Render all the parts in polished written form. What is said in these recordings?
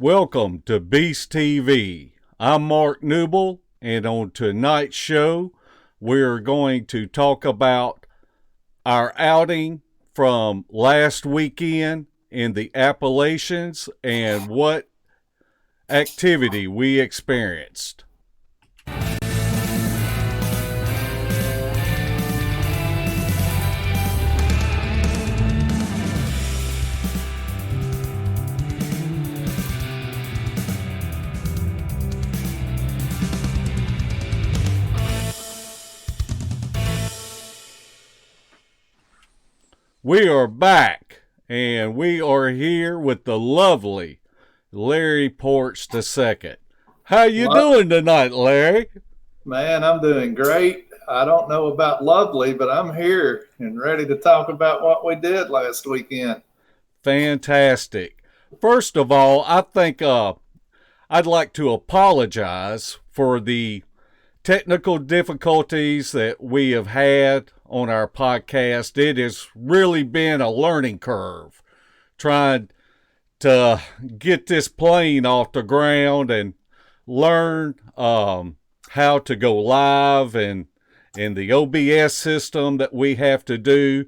Welcome to Beast TV. I'm Mark Newbill, and on tonight's show, we're going to talk about our outing from last weekend in the Appalachians and what activity we experienced. We are back, and we are here with the lovely Larry Porch II. How you doing tonight, Larry? Man, I'm doing great. I don't know about lovely, but I'm here and ready to talk about what we did last weekend. Fantastic. First of all, I think I'd like to apologize for the technical difficulties that we have had on our podcast. It has really been a learning curve trying to get this plane off the ground and learn how to go live and the OBS system that we have to do.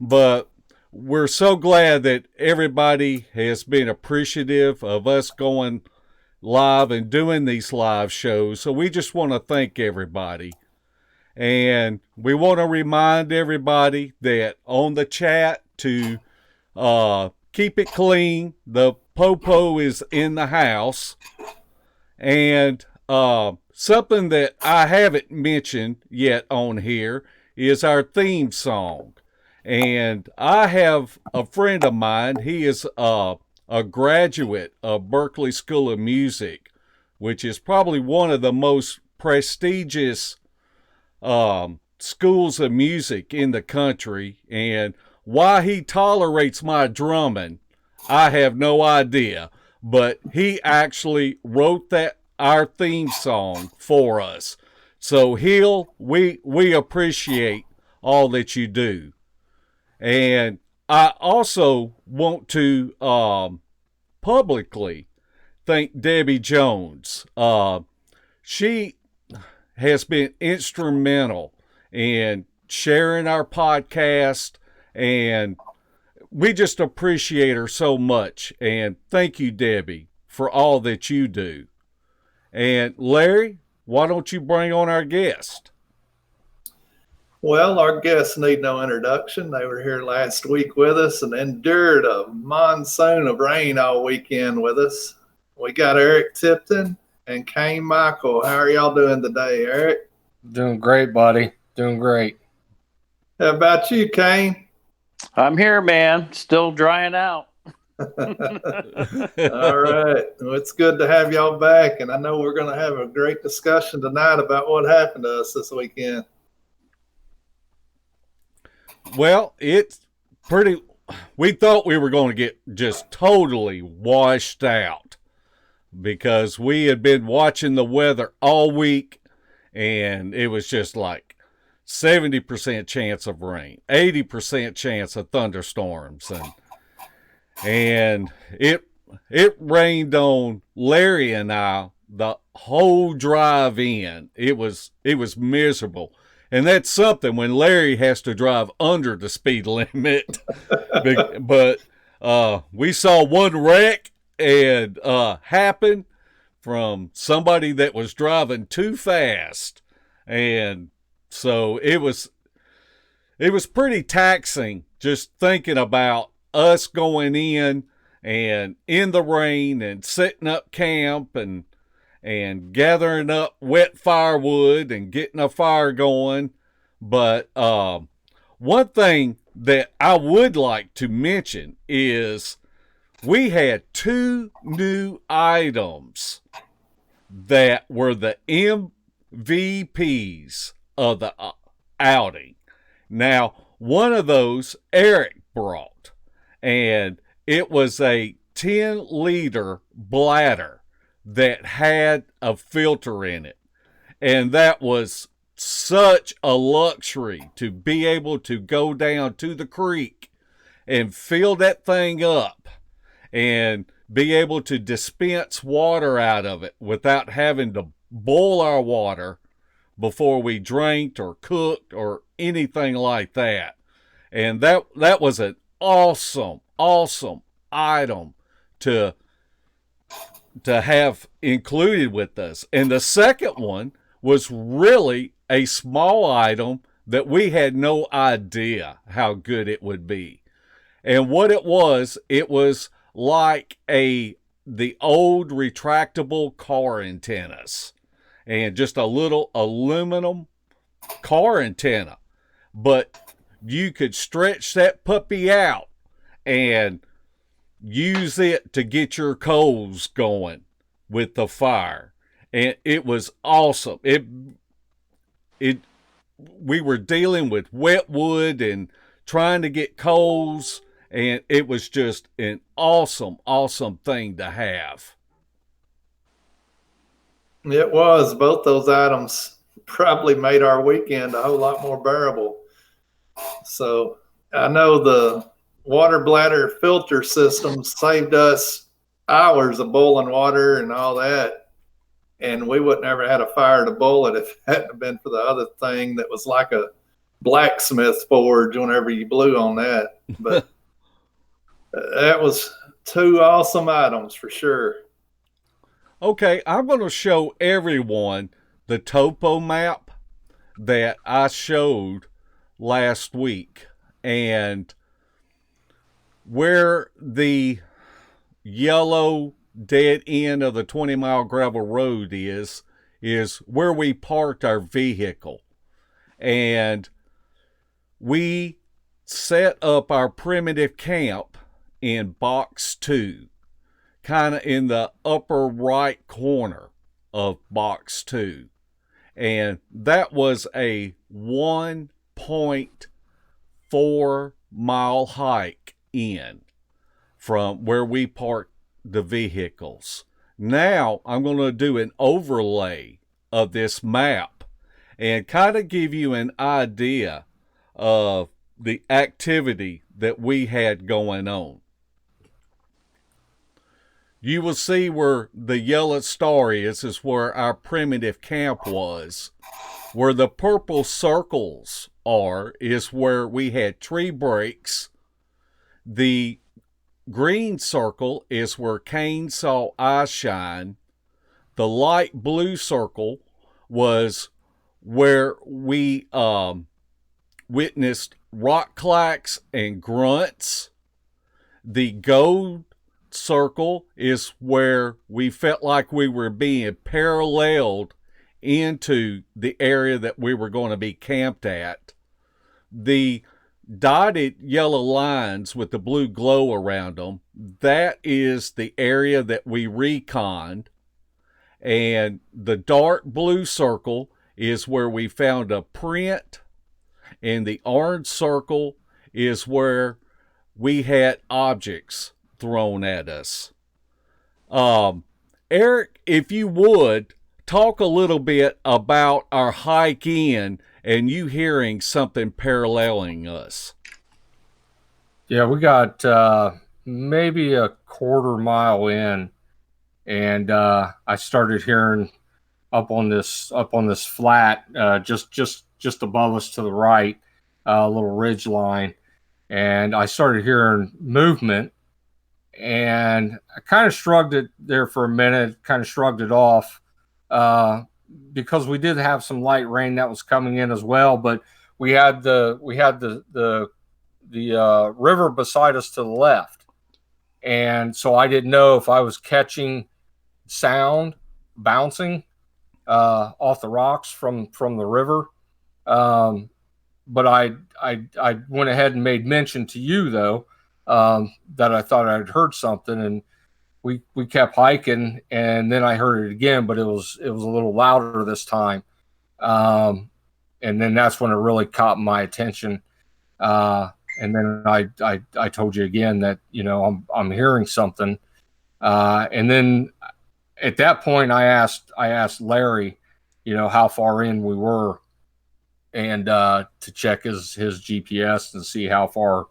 But we're so glad that everybody has been appreciative of us going live and doing these live shows. So we just want to thank everybody. And we want to remind everybody that on the chat to keep it clean. The Popo is in the house. And something that I haven't mentioned yet on here is our theme song. And I have a friend of mine. He is a graduate of Berklee School of Music, which is probably one of the most prestigious schools of music in the country. And why he tolerates my drumming, I have no idea. But he actually wrote our theme song for us. So we appreciate all that you do. And I also want to publicly thank Debbie Jones. She has been instrumental in sharing our podcast, and we just appreciate her so much. And thank you, Debbie, for all that you do. And Larry, why don't you bring on our guest? Well, our guests need no introduction. They were here last week with us and endured a monsoon of rain all weekend with us. We got Eric Tipton and Kain Michael. How are y'all doing today, Eric? Doing great, buddy. Doing great. How about you, Kain? I'm here, man. Still drying out. All right. Well, it's good to have y'all back, and I know we're going to have a great discussion tonight about what happened to us this weekend. Well, we thought we were going to get just totally washed out because we had been watching the weather all week, and it was just like 70% chance of rain, 80% chance of thunderstorms, and it rained on Larry and I the whole drive in. It was miserable. And that's something when Larry has to drive under the speed limit. But we saw one wreck and happen from somebody that was driving too fast. And so it was pretty taxing just thinking about us going in and in the rain and setting up camp and gathering up wet firewood and getting a fire going. But one thing that I would like to mention is we had two new items that were the MVPs of the outing. Now, one of those Eric brought, and it was a 10-liter bladder that had a filter in it. And that was such a luxury to be able to go down to the creek and fill that thing up and be able to dispense water out of it without having to boil our water before we drank or cooked or anything like that. And that was an awesome item to have included with us. And the second one was really a small item that we had no idea how good it would be. And what it was like the old retractable car antennas, and just a little aluminum car antenna. But you could stretch that puppy out and use it to get your coals going with the fire. And it was awesome. We were dealing with wet wood and trying to get coals, and it was just an awesome thing to have. It was. Both those items probably made our weekend a whole lot more bearable. So I know the water bladder filter system saved us hours of boiling water and all that. And we wouldn't ever had a fire to boil it if it hadn't been for the other thing that was like a blacksmith forge whenever you blew on that. But that was two awesome items for sure. Okay, I'm going to show everyone the topo map that I showed last week. And where the yellow dead end of the 20-mile gravel road is where we parked our vehicle. And we set up our primitive camp in box 2. Kind of in the upper right corner of box 2. And that was a 1.4 mile hike in from where we parked the vehicles. Now I'm going to do an overlay of this map and kind of give you an idea of the activity that we had going on. You will see where the yellow star is where our primitive camp was. Where the purple circles are is where we had tree breaks. The green circle is where Kain saw eye shine. The light blue circle was where we witnessed rock clacks and grunts. The gold circle is where we felt like we were being paralleled into the area that we were going to be camped at. The dotted yellow lines with the blue glow around them, that is the area that we reconned. And the dark blue circle is where we found a print, and the orange circle is where we had objects thrown at us. Eric, if you would, talk a little bit about our hike in and you hearing something paralleling us. Yeah, we got maybe a quarter mile in, and I started hearing up on this flat, just above us to the right, a little ridge line, and I started hearing movement. And I kind of shrugged it there for a minute, kind of shrugged it off, because we did have some light rain that was coming in as well. But we had the river beside us to the left, and so I didn't know if I was catching sound bouncing off the rocks from the river. But I went ahead and made mention to you though. That I thought I'd heard something, and we kept hiking, and then I heard it again, but it was a little louder this time. And then that's when it really caught my attention. And then I told you again that, I'm hearing something. And then at that point I asked Larry, how far in we were, and to check his GPS and see how far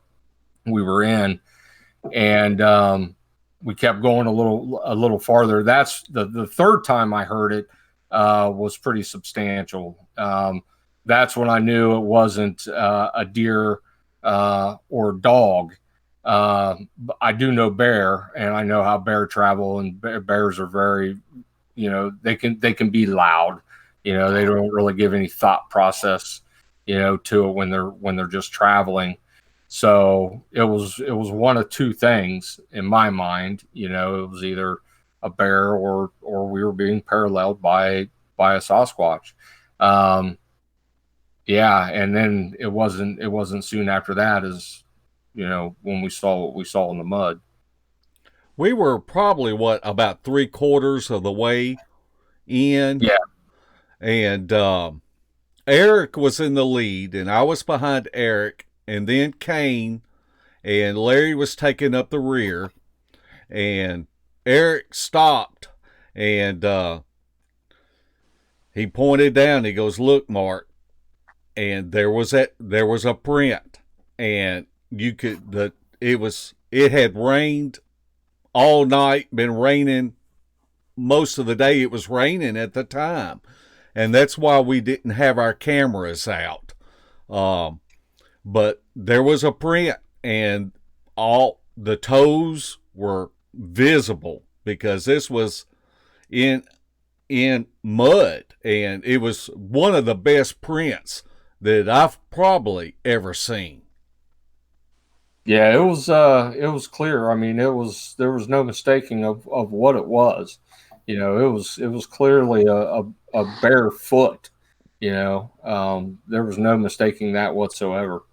we were in. And we kept going a little farther. That's the third time I heard it was pretty substantial. That's when I knew it wasn't a deer or dog. I do know bear, and I know how bear travel, and bears are very, they can be loud. They don't really give any thought process, to it when they're just traveling. So it was one of two things in my mind. It was either a bear or we were being paralleled by a Sasquatch. Yeah, and then it wasn't soon after that as when we saw what we saw in the mud. We were probably about 3/4 of the way in. Yeah. And Eric was in the lead, and I was behind Eric, and then Kain, and Larry was taking up the rear, and Eric stopped, and he pointed down. He goes, "Look, Mark," and there was a print, and it had rained all night, been raining most of the day. It was raining at the time, and that's why we didn't have our cameras out. But there was a print, and all the toes were visible because this was in mud, and it was one of the best prints that I've probably ever seen. Yeah, it was clear. I mean, there was no mistaking of what it was. It was clearly a bare foot. There was no mistaking that whatsoever.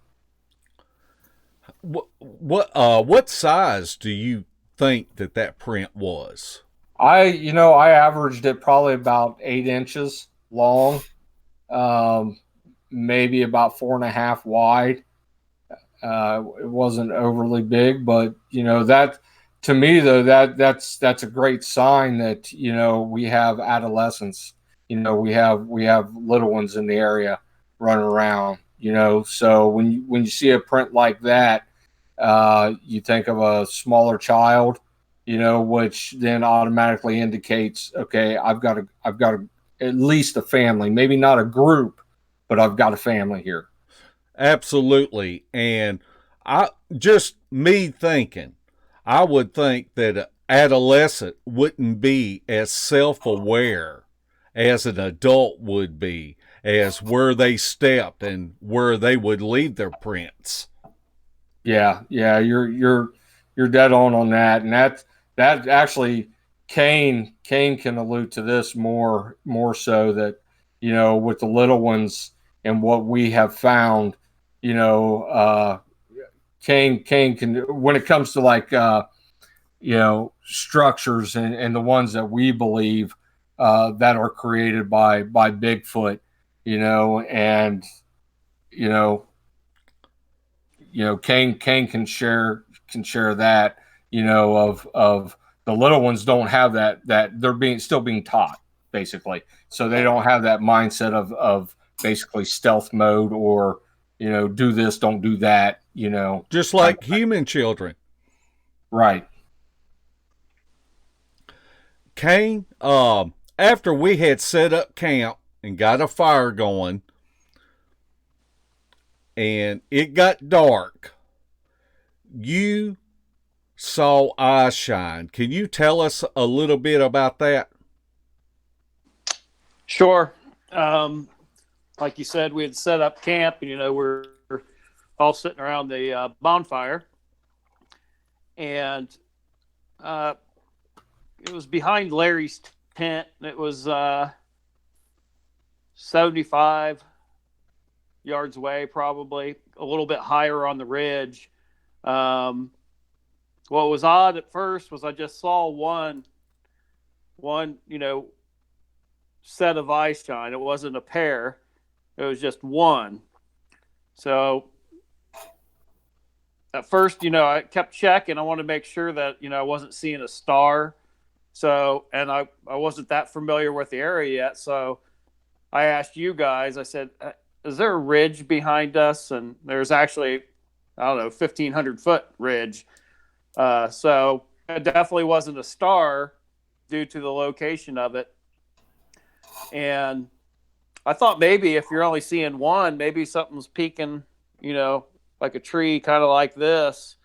What size do you think that print was? I averaged it probably about 8 inches long, maybe about 4.5 wide. It wasn't overly big, but that, to me though, that's a great sign that we have adolescents. We have little ones in the area running around. So when you see a print like that, you think of a smaller child, which then automatically indicates, okay, I've got at least a family, maybe not a group, but I've got a family here. Absolutely. And I would think that an adolescent wouldn't be as self-aware as an adult would be, as where they stepped and where they would leave their prints. Yeah, you're dead on that, and that actually Kain can allude to this more so that with the little ones and what we have found, Kain can, when it comes to like structures and the ones that we believe that are created by Bigfoot, and Kain can share that, of the little ones don't have that they're still being taught, basically. So they don't have that mindset of basically stealth mode or, do this, don't do that, Just like human children. Right. Kain, after we had set up camp and got a fire going, and it got dark, you saw eyes shine. Can you tell us a little bit about that? Sure. Like you said, we had set up camp, and we're all sitting around the bonfire, and it was behind Larry's tent. It was 75 yards away, probably a little bit higher on the ridge. What was odd at first was I just saw one set of eyes shine. It wasn't a pair. It was just one. So at first, I kept checking. I wanted to make sure that, I wasn't seeing a star. So, and I wasn't that familiar with the area yet. So I asked you guys, I said, is there a ridge behind us? And there's actually, 1,500 foot ridge. So it definitely wasn't a star due to the location of it. And I thought maybe if you're only seeing one, maybe something's peeking, like a tree kind of like this.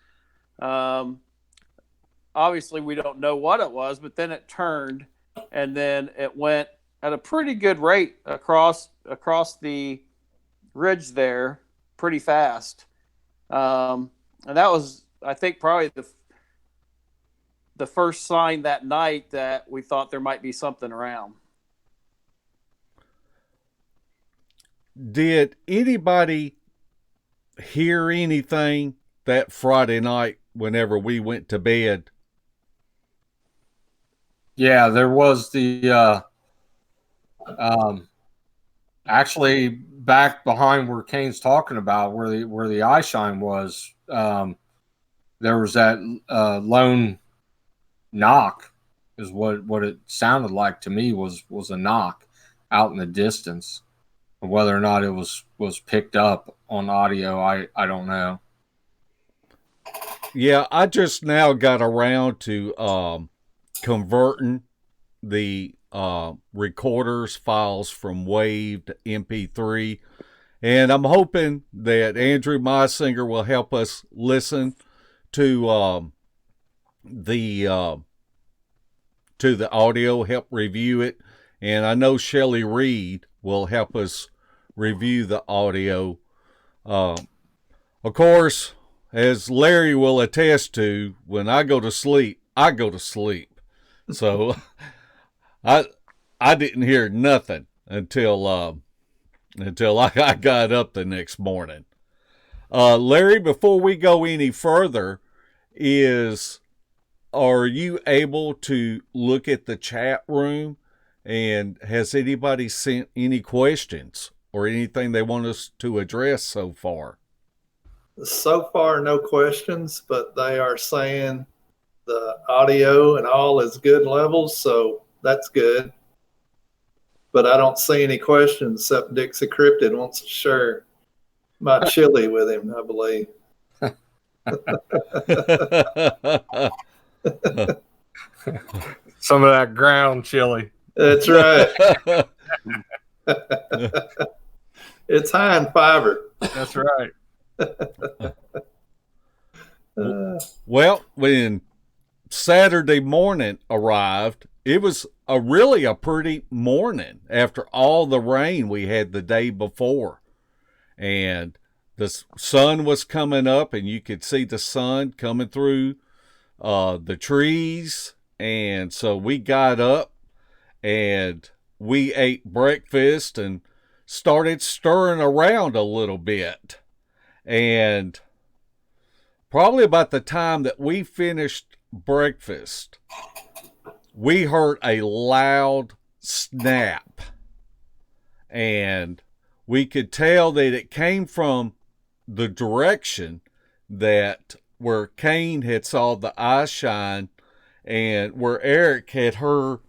Obviously, we don't know what it was, but then it turned, and then it went at a pretty good rate across the ridge there pretty fast. And that was, I think, probably the first sign that night that we thought there might be something around. Did anybody hear anything that Friday night whenever we went to bed? Yeah, there was the actually back behind where Kane's talking about where the eye shine was. There was that lone knock, is what it sounded like to me was a knock out in the distance. Whether or not it was picked up on audio, I don't know. Yeah, I just now got around to converting the recorders files from WAV to MP3, and I'm hoping that Andrew Meisinger will help us listen to the audio, help review it, and I know Shelley Reed will help us review the audio. Of course, as Larry will attest to, when I go to sleep, I go to sleep. So I didn't hear nothing until I got up the next morning. Larry, before we go any further, are you able to look at the chat room? And has anybody sent any questions or anything they want us to address so far? So far, no questions, but they are saying the audio and all is good levels, so that's good. But I don't see any questions except Dixie Cryptid wants to share my chili with him, I believe. Some of that ground chili. That's right. It's high in fiber. That's right. Well, when Saturday morning arrived, it was really a pretty morning after all the rain we had the day before. And the sun was coming up, and you could see the sun coming through the trees. And so we got up and we ate breakfast and started stirring around a little bit. And probably about the time that we finished breakfast, we heard a loud snap. And we could tell that it came from the direction that where Kain had saw the eye shine and where Eric had heard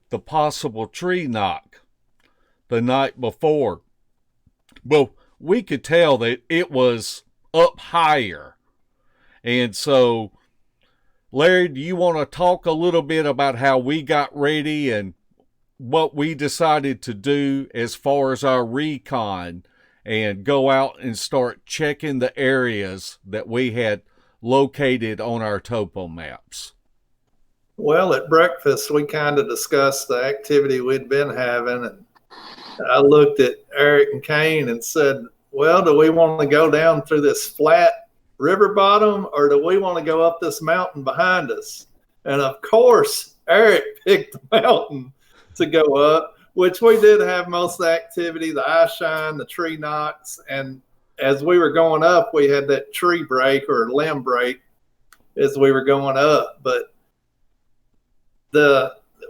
the possible tree knock the night before. Well, we could tell that it was up higher. And so, Larry, do you want to talk a little bit about how we got ready and what we decided to do as far as our recon and go out and start checking the areas that we had located on our topo maps? Well, at breakfast, we kind of discussed the activity we'd been having. And I looked at Eric and Kain and said, well, do we want to go down through this flat river bottom or do we want to go up this mountain behind us? And of course, Eric picked the mountain to go up, which we did have most of the activity, the eye shine, the tree knocks. And as we were going up, we had that tree break or limb break as we were going up. But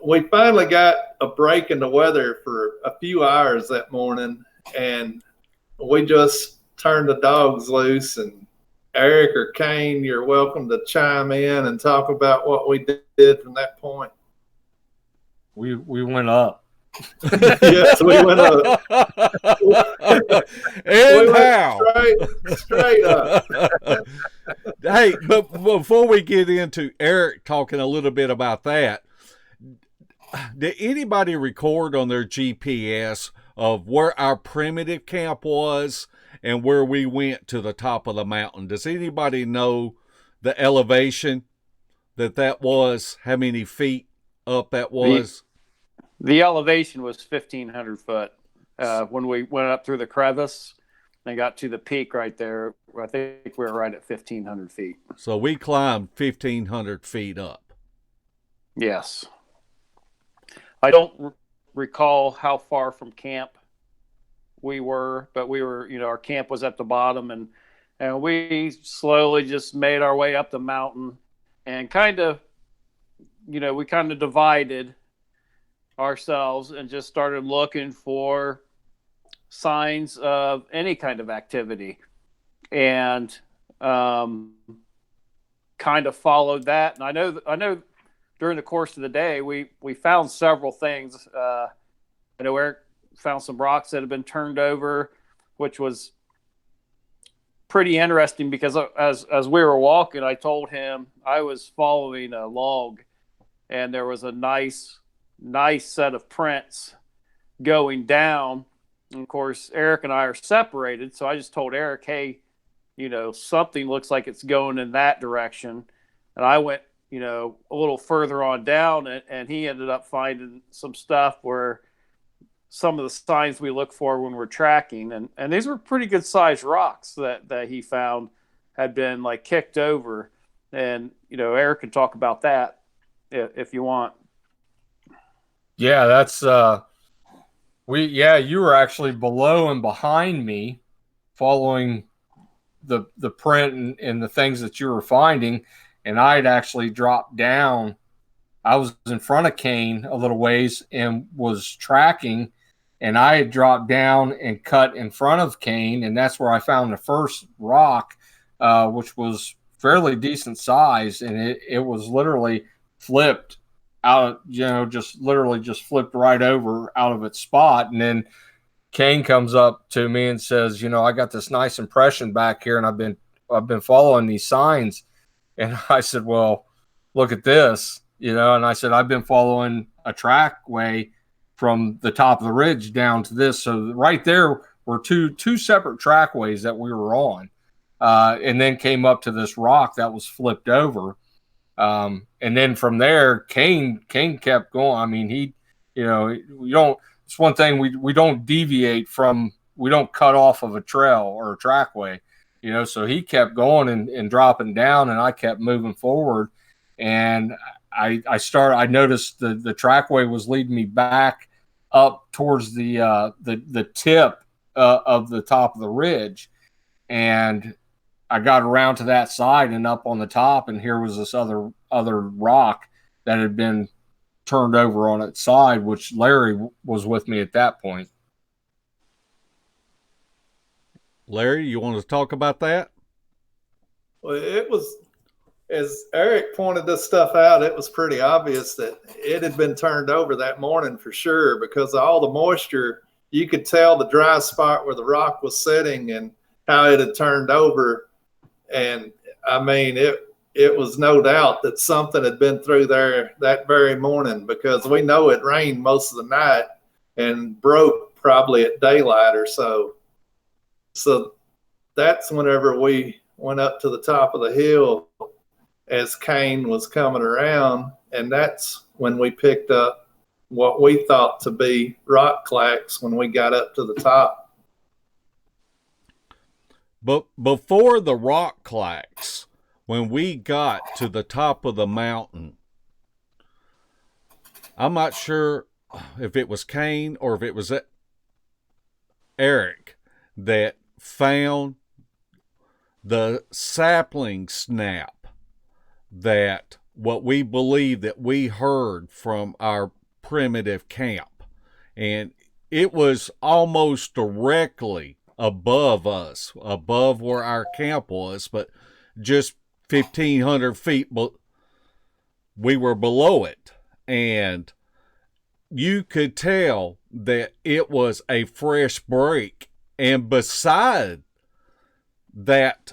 we finally got a break in the weather for a few hours that morning, and we just turned the dogs loose. And Eric or Kain, you're welcome to chime in and talk about what we did from that point. We went up. Yes, we went up. And how? Straight up. Hey, but before we get into Eric talking a little bit about that, did anybody record on their GPS of where our primitive camp was and where we went to the top of the mountain? Does anybody know the elevation that was? How many feet up that was? The elevation was 1,500 foot when we went up through the crevice and got to the peak right there. I think we were right at 1,500 feet. So we climbed 1,500 feet up. Yes. I don't recall how far from camp we were, but we were, our camp was at the bottom, and we slowly just made our way up the mountain and kind of, we kind of divided ourselves and just started looking for signs of any kind of activity, and kind of followed that. And I know during the course of the day, we found several things. I know Eric found some rocks that had been turned over, which was pretty interesting because as we were walking, I told him I was following a log, and there was a nice set of prints going down. And of course, Eric and I are separated, so I just told Eric, hey, something looks like it's going in that direction. And I went, a little further on down, and he ended up finding some stuff where some of the signs we look for when we're tracking. And these were pretty good sized rocks that he found had been like kicked over. And, Eric can talk about that if you want. Yeah, that's you were actually below and behind me following the print and the things that you were finding, and I had actually dropped down. I was in front of Kain a little ways and was tracking, and I had dropped down and cut in front of Kain, and that's where I found the first rock, which was fairly decent size, and it was literally flipped out, just flipped right over out of its spot. And then Kain comes up to me and says, I got this nice impression back here, and I've been following these signs. And I said, well, look at this, and I said, I've been following a trackway from the top of the ridge down to this. So right there were two separate trackways that we were on, and then came up to this rock that was flipped over. And then from there, Kain kept going. I mean, it's one thing we don't deviate from, we don't cut off of a trail or a trackway, so he kept going and dropping down, and I kept moving forward. And I noticed the trackway was leading me back up towards the tip of the top of the ridge. And I got around to that side and up on the top, and here was this other rock that had been turned over on its side, which Larry was with me at that point. Larry, you want to talk about that? Well, it was, as Eric pointed this stuff out, it was pretty obvious that it had been turned over that morning for sure, because of all the moisture. You could tell the dry spot where the rock was sitting and how it had turned over. And I mean, it was no doubt that something had been through there that very morning, because we know it rained most of the night and broke probably at daylight or so. So that's whenever we went up to the top of the hill as Kain was coming around, and that's when we picked up what we thought to be rock clacks when we got up to the top. But before the rock clacks, when we got to the top of the mountain, I'm not sure if it was Kain or if it was Eric that found the sapling snap, that what we believe that we heard from our primitive camp. And it was almost directly above us, above where our camp was, but just 1,500 feet, but we were below it. And you could tell that it was a fresh break. And beside that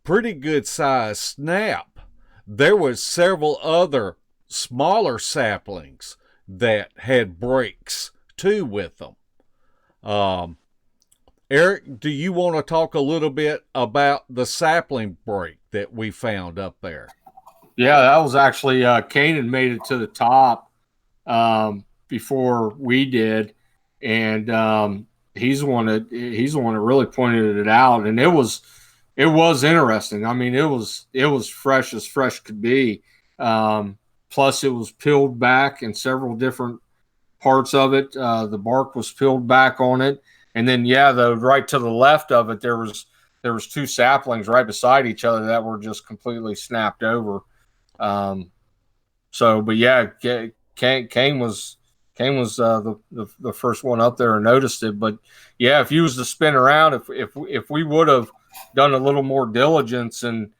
pretty good sized snap, there was several other smaller saplings that had breaks too with them. Eric, do you want to talk a little bit about the sapling break that we found up there? Yeah, that was actually Kain had made it to the top before we did, and he's the one that really pointed it out, and it was interesting. I mean, it was fresh as fresh could be. Plus, it was peeled back in several different parts of it. The bark was peeled back on it, and then right to the left of it, there was two saplings right beside each other that were just completely snapped over. But yeah, Kain was the first one up there and noticed it. But yeah, if you was to spin around, if we would have done a little more diligence and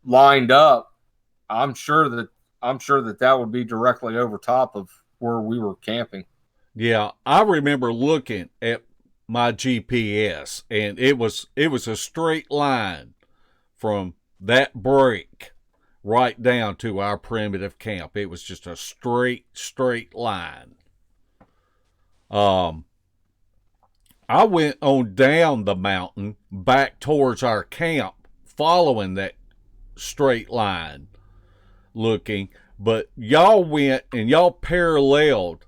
lined up, I'm sure that would be directly over top of where we were camping. Yeah, I remember looking at my GPS, and it was a straight line from that break right down to our primitive camp. It was just a straight line. I went on down the mountain back towards our camp following that straight line looking, but y'all went and y'all paralleled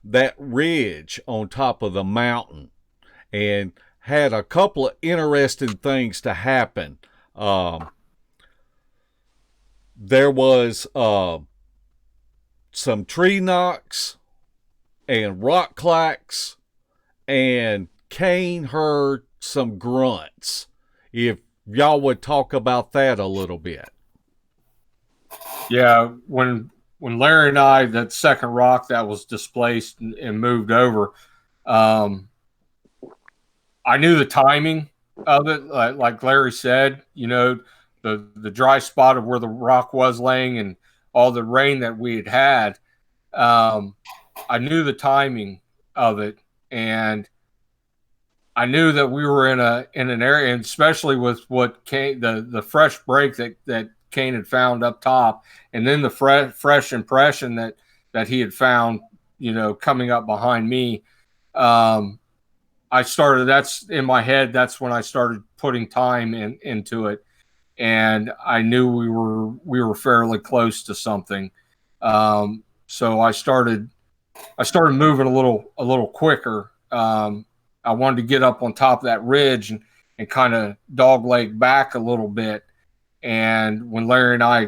that ridge on top of the mountain and had a couple of interesting things to happen. There was some tree knocks and rock clacks, and Kain heard some grunts. If y'all would talk about that a little bit. Yeah, when Larry and I, that second rock that was displaced and moved over, I knew the timing of it. Like Larry said, the dry spot of where the rock was laying and all the rain that we had. I knew the timing of it, and I knew that we were in an area, and especially with what Kain, the fresh break that Kain had found up top, and then the fresh impression that he had found, coming up behind me. That's in my head. That's when I started putting time into it, and I knew we were fairly close to something. So I started moving a little quicker. I wanted to get up on top of that ridge and kind of dogleg back a little bit. And when Larry and I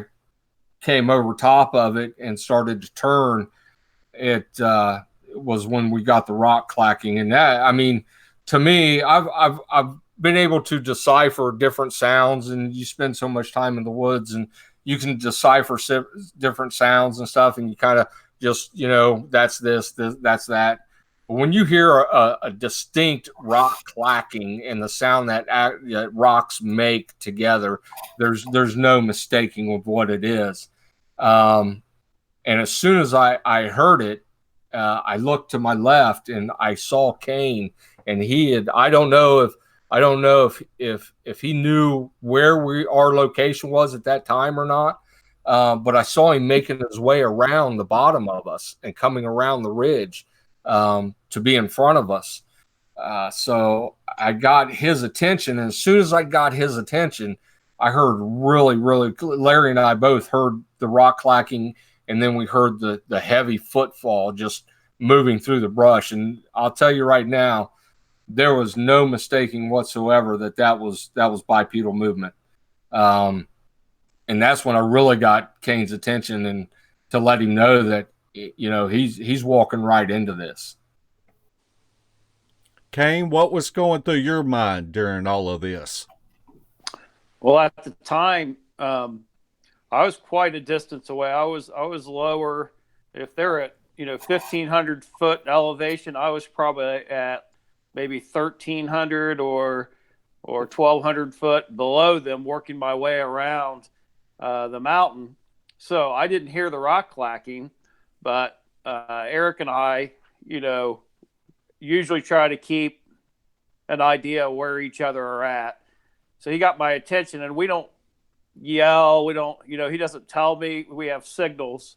came over top of it and started to turn, it was when we got the rock clacking. And that, I mean, to me, I've been able to decipher different sounds, and you spend so much time in the woods and you can decipher different sounds and stuff, and you kind of just, that's this, that's that. But when you hear a distinct rock clacking and the sound that rocks make together, there's no mistaking of what it is. And as soon as I heard it, I looked to my left and I saw Kain, and I don't know if he knew where our location was at that time or not. But I saw him making his way around the bottom of us and coming around the ridge to be in front of us. So I got his attention. And as soon as I got his attention, I heard really, really, Larry and I both heard the rock clacking, and then we heard the heavy footfall just moving through the brush. And I'll tell you right now, there was no mistaking whatsoever that was bipedal movement. And that's when I really got Kain's attention, and to let him know that, he's walking right into this. Kain, what was going through your mind during all of this? Well, at the time, I was quite a distance away. I was lower. If they're at 1,500 foot elevation, I was probably at maybe 1,300 or 1,200 foot below them, working my way around the mountain. So I didn't hear the rock clacking, but Eric and I, usually try to keep an idea of where each other are at. So he got my attention, and we don't yell. We don't, he doesn't tell me we have signals.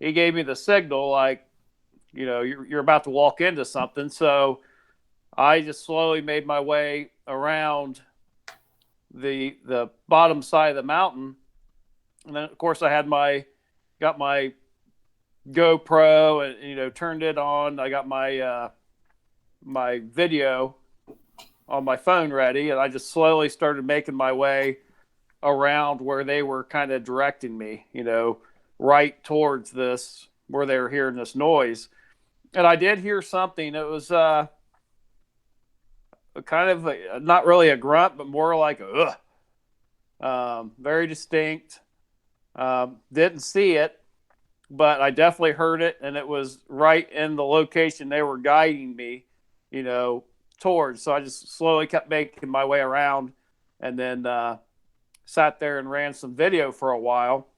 He gave me the signal, like, you're about to walk into something. So I just slowly made my way around the bottom side of the mountain. And then, of course, I had got my GoPro and, turned it on. I got my my video on my phone ready, and I just slowly started making my way around where they were kind of directing me, right towards this, where they were hearing this noise. And I did hear something. It was kind of not really a grunt, but more like a ugh. Very distinct. Didn't see it, but I definitely heard it, and it was right in the location they were guiding me, towards. So I just slowly kept making my way around, and then sat there and ran some video for a while.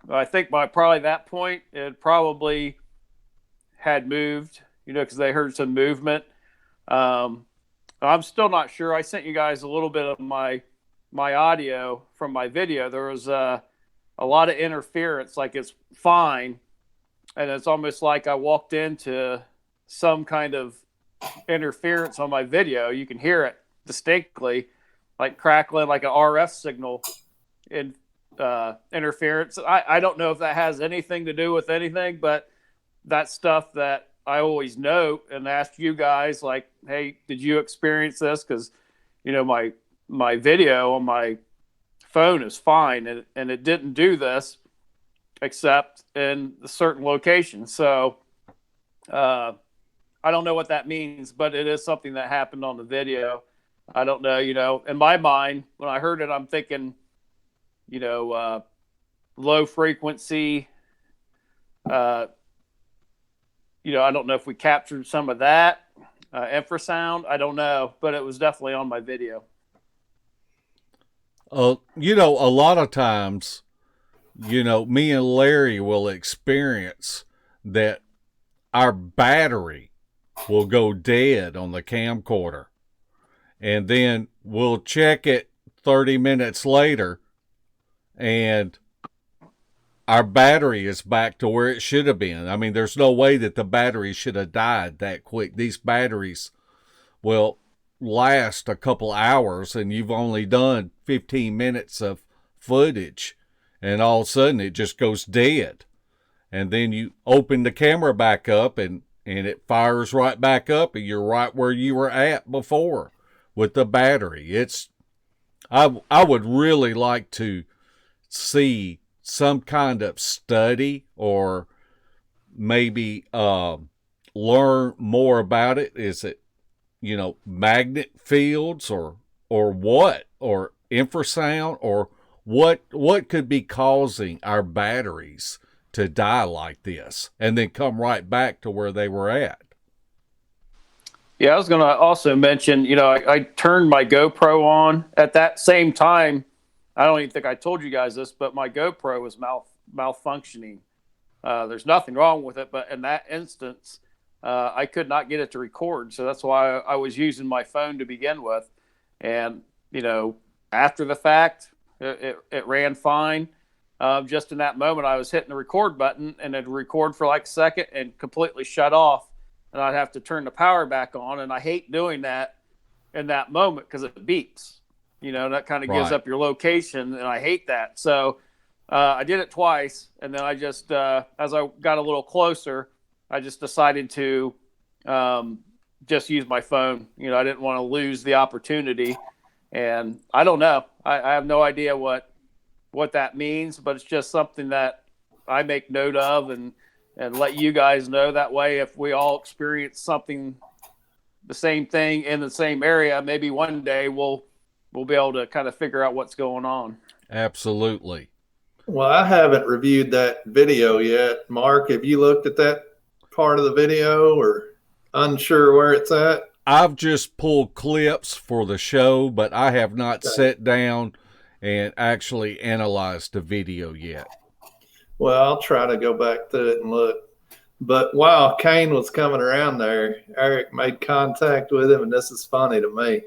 I think by probably that point, it probably had moved, because they heard some movement. I'm still not sure. I sent you guys a little bit of my audio from my video. There was a lot of interference, like it's fine. And it's almost like I walked into some kind of interference on my video. You can hear it distinctly, like crackling, like an RF signal in interference. I don't know if that has anything to do with anything, but that's stuff that I always note and ask you guys, like, hey, did you experience this? Because, my video on my phone is fine, and it didn't do this except in a certain location. So I don't know what that means, but it is something that happened on the video. I don't know, in my mind, when I heard it, I'm thinking, low frequency. I don't know if we captured some of that infrasound. I don't know, but it was definitely on my video. A lot of times, me and Larry will experience that our battery will go dead on the camcorder. And then we'll check it 30 minutes later, and our battery is back to where it should have been. I mean, there's no way that the battery should have died that quick. These batteries will last a couple hours, and you've only done 15 minutes of footage, and all of a sudden it just goes dead. And then you open the camera back up, and it fires right back up, and you're right where you were at before with the battery. I would really like to see some kind of study, or maybe learn more about it. Is it, magnet fields or what, or infrasound, or what could be causing our batteries to die like this and then come right back to where they were at? Yeah, I was going to also mention, I turned my GoPro on at that same time. I don't even think I told you guys this, but my GoPro was malfunctioning. There's nothing wrong with it, but in that instance, I could not get it to record. So that's why I was using my phone to begin with. And, after the fact, it ran fine. Just in that moment, I was hitting the record button, and it'd record for like a second and completely shut off. And I'd have to turn the power back on. And I hate doing that in that moment because it beeps. That kind of gives up your location, and I hate that. So I did it twice, and then I just, as I got a little closer, I just decided to just use my phone. I didn't want to lose the opportunity, and I don't know. I have no idea what that means, but it's just something that I make note of and let you guys know. That way, if we all experience something, the same thing in the same area, maybe one day we'll be able to kind of figure out what's going on. Absolutely. Well, I haven't reviewed that video yet. Mark, have you looked at that part of the video, or unsure where it's at? I've just pulled clips for the show, but I have not sat down and actually analyzed the video yet. Well, I'll try to go back to it and look. But while Kain was coming around there, Eric made contact with him, and this is funny to me.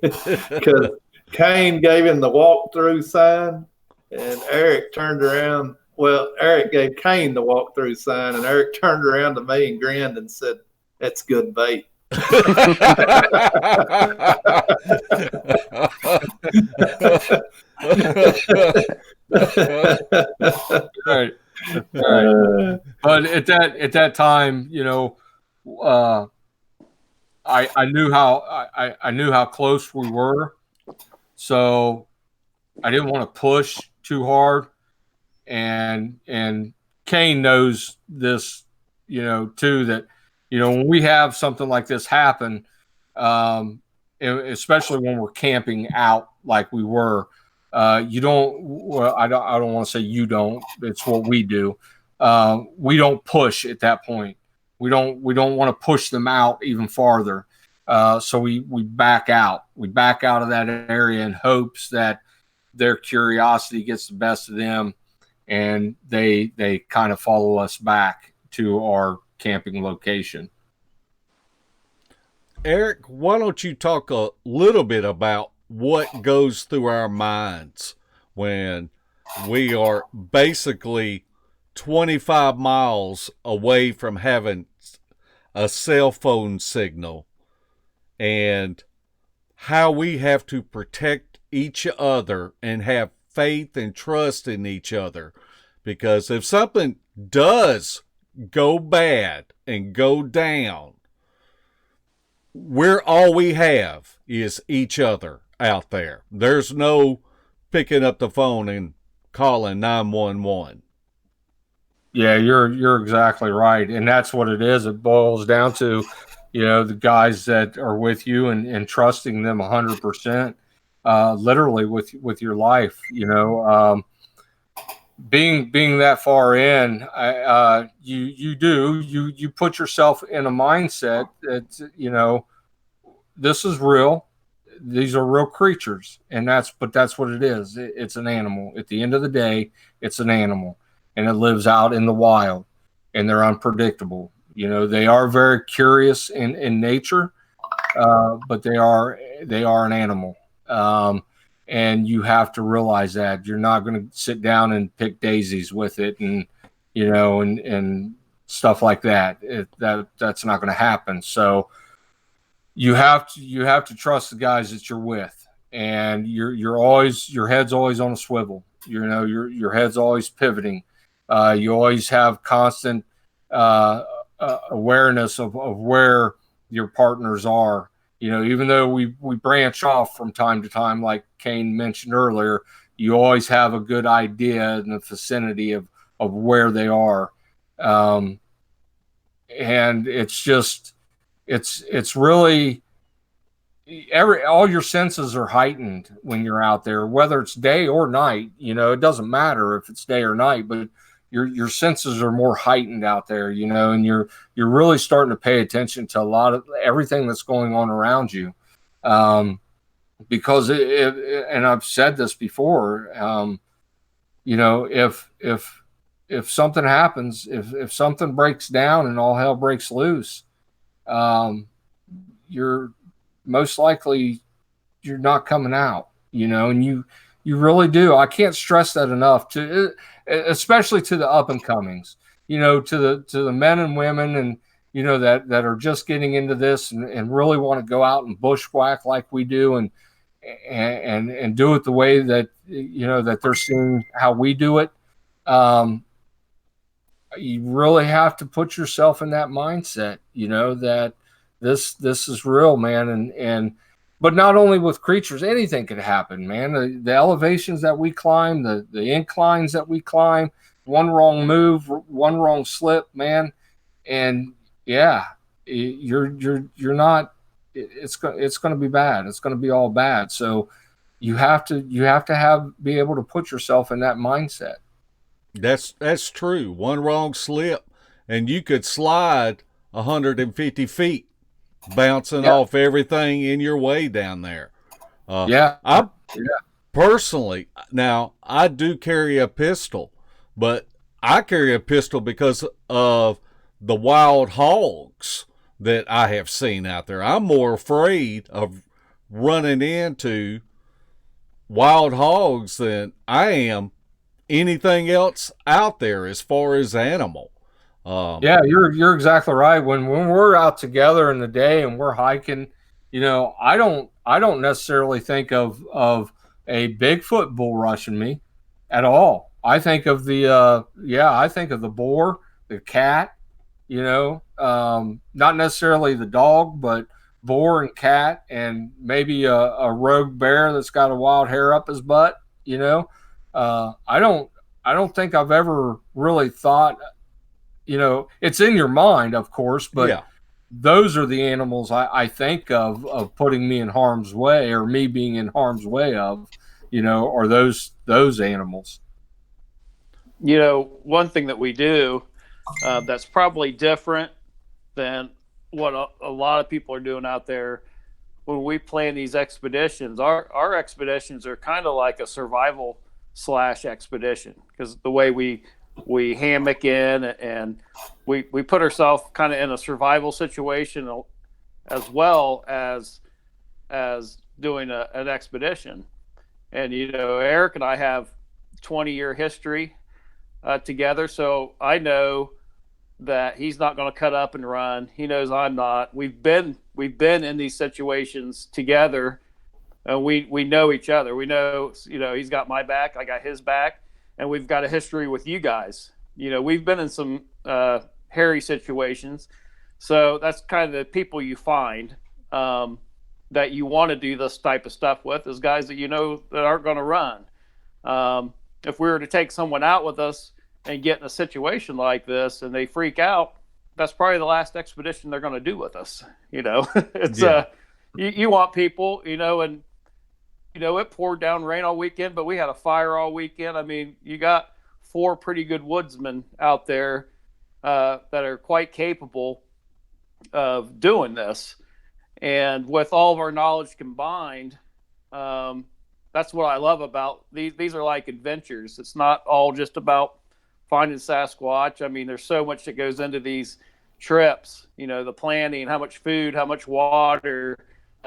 Because Kain gave him the walk-through sign, and Eric turned around. Well, Eric gave Kain the walk-through sign, and Eric turned around to me and grinned and said, "That's good bait." Right. Right. But at that time, I knew how close we were, so I didn't want to push too hard, and Kain knows this, too, that when we have something like this happen, especially when we're camping out like we were, you don't. Well, I don't want to say you don't. It's what we do. We don't push at that point. We don't want to push them out even farther. So we back out. We back out of that area in hopes that their curiosity gets the best of them, and they kind of follow us back to our camping location. Eric, why don't you talk a little bit about what goes through our minds when we are basically 25 miles away from having a cell phone signal, and how we have to protect each other and have faith and trust in each other. Because if something does go bad and go down, all we have is each other out there. There's no picking up the phone and calling 911. Yeah, you're exactly right, and that's what it is. It boils down to, the guys that are with you and trusting them 100%, literally with your life. Being that far in, you put yourself in a mindset that this is real. These are real creatures, but that's what it is. It's an animal. At the end of the day, it's an animal. And it lives out in the wild, and they're unpredictable. They are very curious in nature, but they are an animal. And you have to realize that you're not going to sit down and pick daisies with it, and and stuff like that. That's not going to happen. So you have to trust the guys that you're with, and your head's always on a swivel. Your head's always pivoting. You always have constant awareness of where your partners are. Even though we branch off from time to time, like Kain mentioned earlier, you always have a good idea in the vicinity of where they are. And it's just, it's really, all your senses are heightened when you're out there, whether it's day or night. It doesn't matter if it's day or night, but your senses are more heightened out there, and you're really starting to pay attention to a lot of everything that's going on around you. Because and I've said this before, if something happens, if something breaks down and all hell breaks loose, you're most likely you're not coming out, and you really do. I can't stress that enough, especially to the up and comings, to the men and women, and that are just getting into this and really want to go out and bushwhack like we do, and do it the way that that they're seeing how we do it. You really have to put yourself in that mindset, that this is real, man, but not only with creatures, anything could happen, man. The elevations that we climb, the inclines that we climb, one wrong move, one wrong slip, man, and yeah, you're not. It's going to be bad. It's going to be all bad. So you have to be able to put yourself in that mindset. That's true. One wrong slip, and you could slide 150 feet. Bouncing off everything in your way down there. Personally, now I do carry a pistol, but I carry a pistol because of the wild hogs that I have seen out there. I'm more afraid of running into wild hogs than I am anything else out there as far as animal. Yeah, you're exactly right. When we're out together in the day and we're hiking, I don't necessarily think of a Bigfoot bull rushing me at all. I think of I think of the boar, the cat, not necessarily the dog, but boar and cat, and maybe a rogue bear that's got a wild hair up his butt. I don't think I've ever really thought. It's in your mind, of course, but yeah. Those are the animals I think of putting me in harm's way, or me being in harm's way of, or those animals. One thing that we do that's probably different than what a lot of people are doing out there when we plan these expeditions. Our expeditions are kind of like a survival / expedition, because the way we hammock in and we put ourselves kind of in a survival situation as well as doing an expedition. And Eric and I have 20-year history together, so I know that he's not going to cut up and run. He knows I'm not. We've been in these situations together, and we know each other. We know he's got my back, I got his back, and we've got a history with you guys. We've been in some hairy situations, so that's kind of the people you find that you want to do this type of stuff with, is guys that that aren't going to run. If we were to take someone out with us and get in a situation like this and they freak out, that's probably the last expedition they're going to do with us. It's you want people, and it poured down rain all weekend, but we had a fire all weekend. I mean, you got 4 pretty good woodsmen out there that are quite capable of doing this. And with all of our knowledge combined, that's what I love about these. These are like adventures. It's not all just about finding Sasquatch. I mean, there's so much that goes into these trips, the planning, how much food, how much water.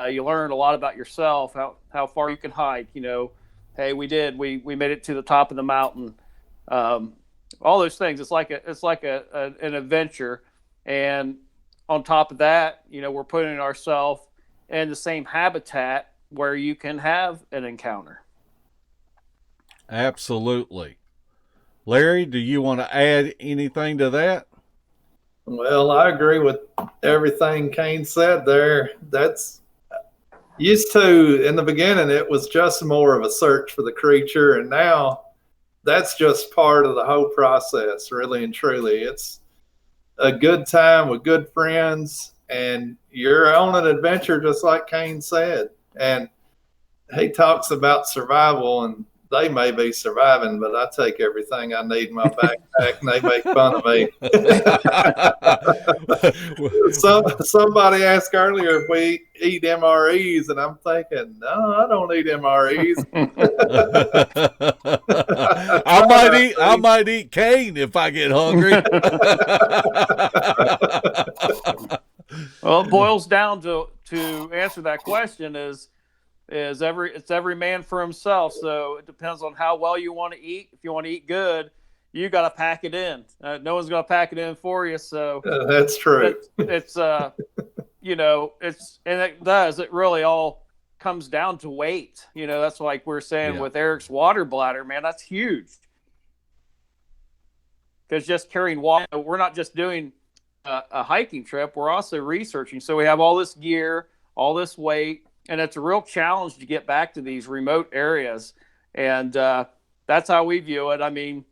You learn a lot about yourself, how far you can hike. Hey, we made it to the top of the mountain. All those things. It's like an adventure, and on top of that, we're putting ourselves in the same habitat where you can have an encounter. Absolutely. Larry, do you want to add anything to that? Well, I agree with everything Kain said there. That's used to, in the beginning, it was just more of a search for the creature, and now that's just part of the whole process, really and truly. It's a good time with good friends, and you're on an adventure, just like Kain said. And he talks about survival, and they may be surviving, but I take everything I need in my backpack, and they make fun of me. Somebody asked earlier if we eat MREs, and I'm thinking, no, I don't eat MREs. I might eat Kain if I get hungry. Well, it boils down to answer that question is every man for himself. So it depends on how well you want to eat. If you want to eat good, you got to pack it in. No one's going to pack it in for you. So that's true. It's it really all comes down to weight. That's like we're saying with Eric's water bladder, man, that's huge. Because just carrying water, we're not just doing a hiking trip. We're also researching. So we have all this gear, all this weight, and it's a real challenge to get back to these remote areas. And that's how we view it. I mean,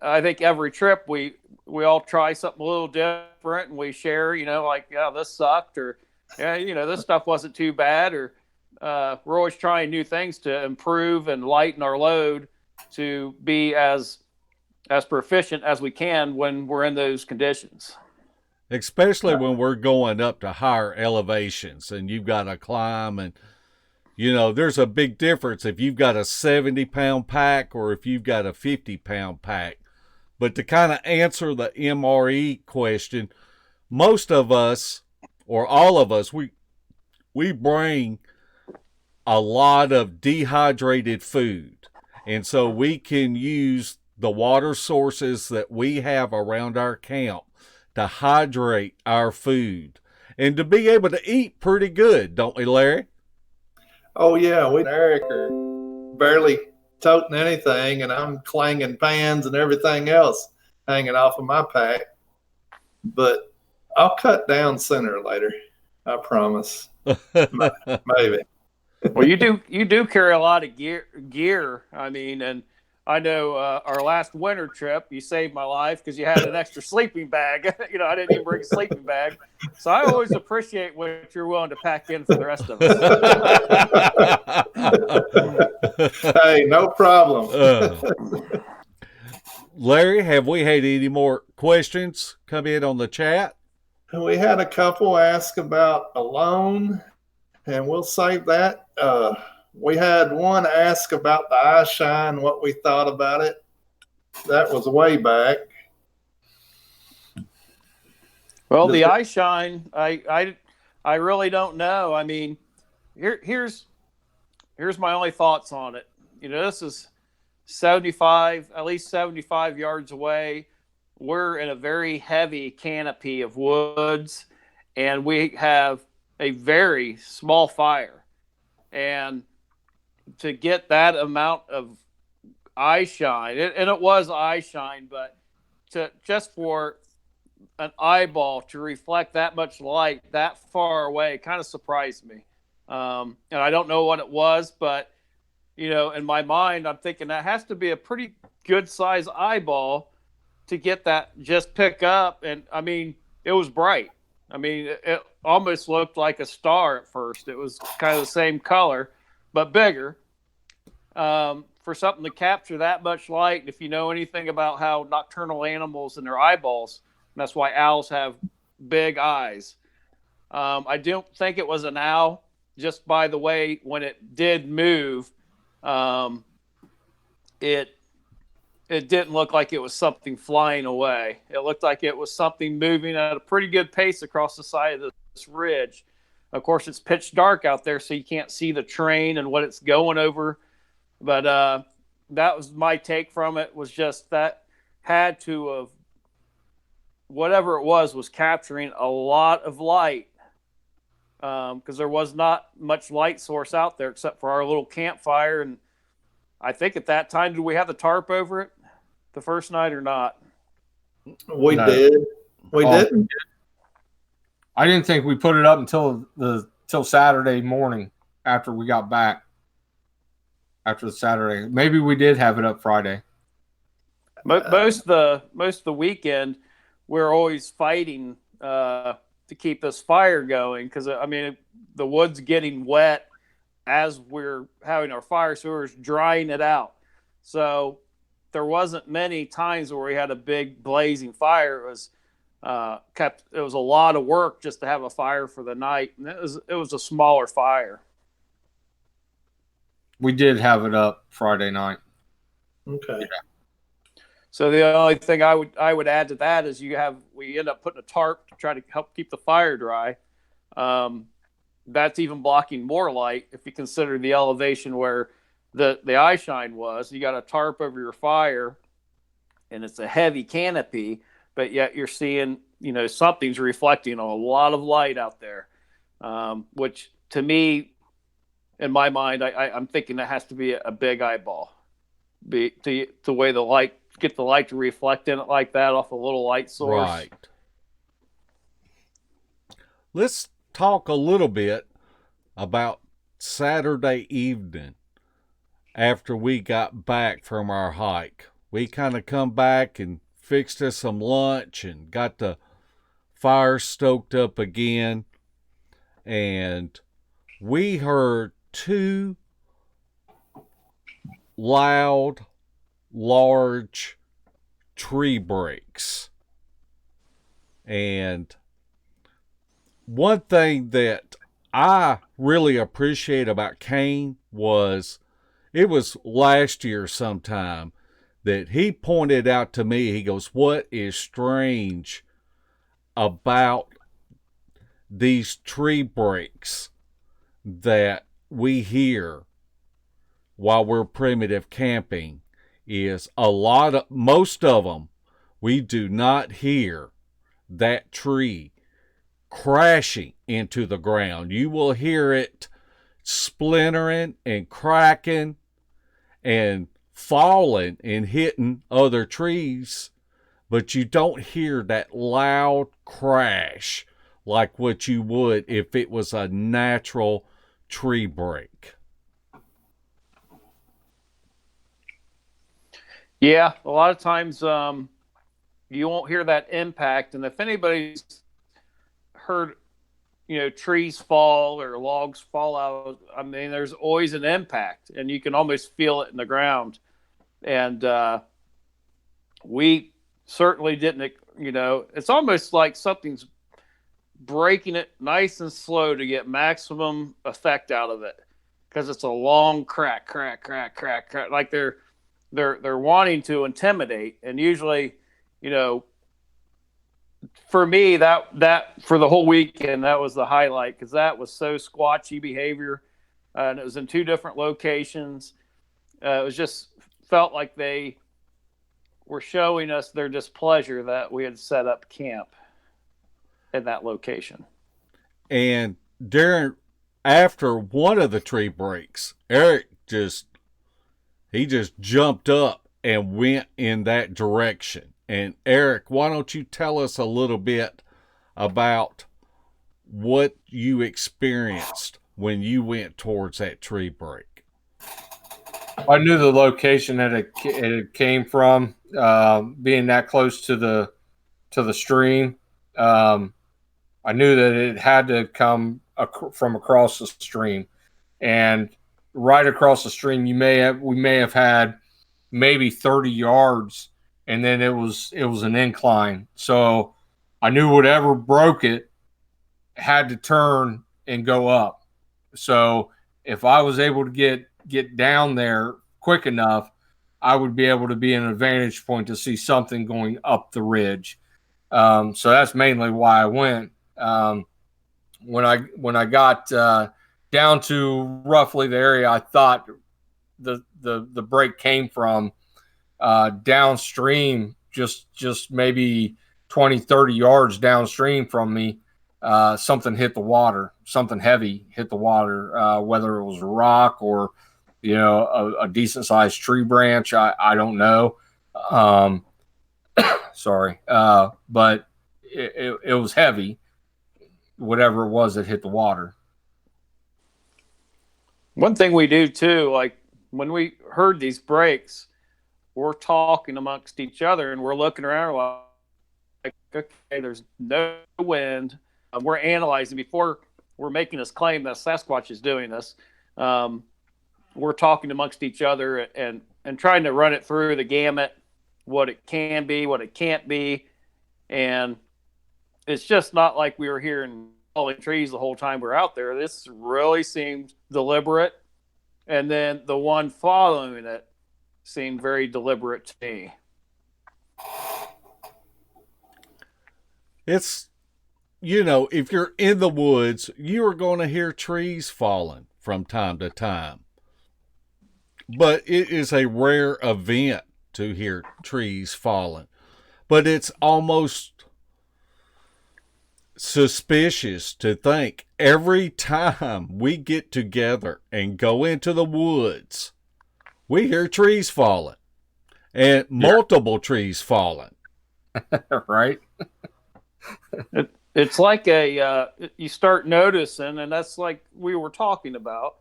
I think every trip we all try something a little different, and we share, this sucked, or, this stuff wasn't too bad, or we're always trying new things to improve and lighten our load to be as proficient as we can when we're in those conditions. Especially when we're going up to higher elevations and you've got to climb, and there's a big difference if you've got a 70-pound pack or if you've got a 50-pound pack. But to kind of answer the MRE question, most of us, or all of us, we bring a lot of dehydrated food. And so we can use the water sources that we have around our camp to hydrate our food and to be able to eat pretty good, don't we, Larry? Oh yeah, we and Eric are barely toting anything, and I'm clanging pans and everything else hanging off of my pack. But I'll cut down sooner or later. I promise. Maybe. Well, you do carry a lot of gear. I mean, and I know our last winter trip, you saved my life because you had an extra sleeping bag. You know, I didn't even bring a sleeping bag, so I always appreciate what you're willing to pack in for the rest of us. Hey, no problem. Larry, have we had any more questions come in on the chat? We had a couple ask about a loan, and we'll save that. We had one ask about the eye shine, what we thought about it. That was way back. Well, the eye shine, I really don't know. I mean, here's my only thoughts on it. You know, this is at least 75 yards away. We're in a very heavy canopy of woods, and we have a very small fire. And to get that amount of eye shine, and it was eye shine, but just for an eyeball to reflect that much light that far away kind of surprised me. And I don't know what it was, but you know, in my mind, I'm thinking that has to be a pretty good size eyeball to get that just pick up. And I mean, it was bright. I mean, it almost looked like a star at first. It was kind of the same color, but bigger. For something to capture that much light, if you know anything about how nocturnal animals and their eyeballs, and that's why owls have big eyes. I don't think it was an owl, just by the way, when it did move, it didn't look like it was something flying away. It looked like it was something moving at a pretty good pace across the side of this ridge. Of course, it's pitch dark out there, so you can't see the train and what it's going over. But that was my take from it, was just that had to have, whatever it was capturing a lot of light, because there was not much light source out there except for our little campfire. And I think at that time, did we have the tarp over it the first night or not? We did. We didn't. I didn't think we put it up until Saturday morning after we got back. After the Saturday, maybe we did have it up Friday. Most of the weekend, we're always fighting to keep this fire going, because I mean the wood's getting wet as we're having our fire, so we're drying it out. So there wasn't many times where we had a big blazing fire. It was a lot of work just to have a fire for the night, and it was a smaller fire. We did have it up Friday night. Okay. Yeah. So the only thing I would add to that is we end up putting a tarp to try to help keep the fire dry. That's even blocking more light if you consider the elevation where the eye shine was. You got a tarp over your fire, and it's a heavy canopy, but yet you're seeing, you know, something's reflecting a lot of light out there, which to me, in my mind, I'm thinking that has to be a big eyeball, the way the light, get the light to reflect in it like that off a little light source. Right. Let's talk a little bit about Saturday evening after we got back from our hike. We kind of come back and fixed us some lunch and got the fire stoked up again, and we heard two loud, large tree breaks. And one thing that I really appreciate about Kain was, it was last year sometime that he pointed out to me, he goes, what is strange about these tree breaks that we hear while we're primitive camping is most of them, we do not hear that tree crashing into the ground. You will hear it splintering and cracking and falling and hitting other trees, but you don't hear that loud crash like what you would if it was a natural tree break. Yeah, a lot of times you won't hear that impact. And if anybody's heard, trees fall or logs fall out, I mean, there's always an impact, and you can almost feel it in the ground. And we certainly didn't, it's almost like something's breaking it nice and slow to get maximum effect out of it, because it's a long crack, like they're wanting to intimidate. And usually, for me, that for the whole weekend, that was the highlight, because that was so squatchy behavior, and it was in two different locations. It was just felt like they were showing us their displeasure that we had set up camp in that location. And after one of the tree breaks, Eric just jumped up and went in that direction. And Eric, why don't you tell us a little bit about what you experienced when you went towards that tree break? I knew the location that it came from, being that close to the stream. I knew that it had to come from across the stream, and right across the stream, we may have had maybe 30 yards, and then it was an incline. So I knew whatever broke it had to turn and go up. So if I was able to get down there quick enough, I would be able to be in a vantage point to see something going up the ridge. So that's mainly why I went. When I got down to roughly the area I thought the break came from, downstream, just maybe 20, 30 yards downstream from me, something hit the water. Something heavy hit the water, whether it was a rock or, a decent sized tree branch. I don't know. Sorry. But it was heavy, whatever it was that hit the water. One thing we do too, like when we heard these breaks, we're talking amongst each other and we're looking around like, okay, there's no wind. We're analyzing before we're making this claim that Sasquatch is doing this. We're talking amongst each other and trying to run it through the gamut, what it can be, what it can't be. And it's just not like we were hearing falling trees the whole time we're out there. This really seemed deliberate. And then the one following it seemed very deliberate to me. It's, if you're in the woods, you are going to hear trees falling from time to time. But it is a rare event to hear trees falling. But it's almost suspicious to think every time we get together and go into the woods, we hear trees falling and multiple trees falling. Right. It's like you start noticing, and that's like we were talking about.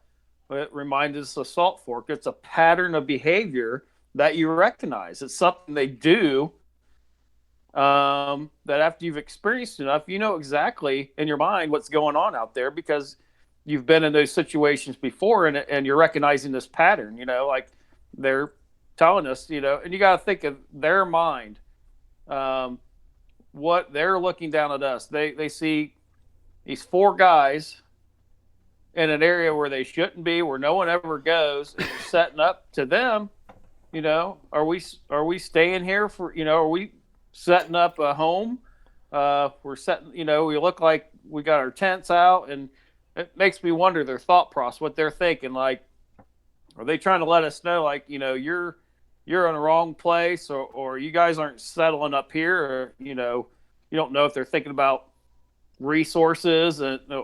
It reminds us of Salt Fork. It's a pattern of behavior that you recognize. It's something they do that after you've experienced enough, you know exactly in your mind what's going on out there because you've been in those situations before and you're recognizing this pattern, like they're telling us, and you got to think of their mind, what they're looking down at us. They see these four guys in an area where they shouldn't be, where no one ever goes, and you're setting up to them, are we staying here for, are we setting up a home? We're setting, we look like we got our tents out and it makes me wonder their thought process, what they're thinking. Like, are they trying to let us know, like, you're in the wrong place, or you guys aren't settling up here, or you don't know if they're thinking about resources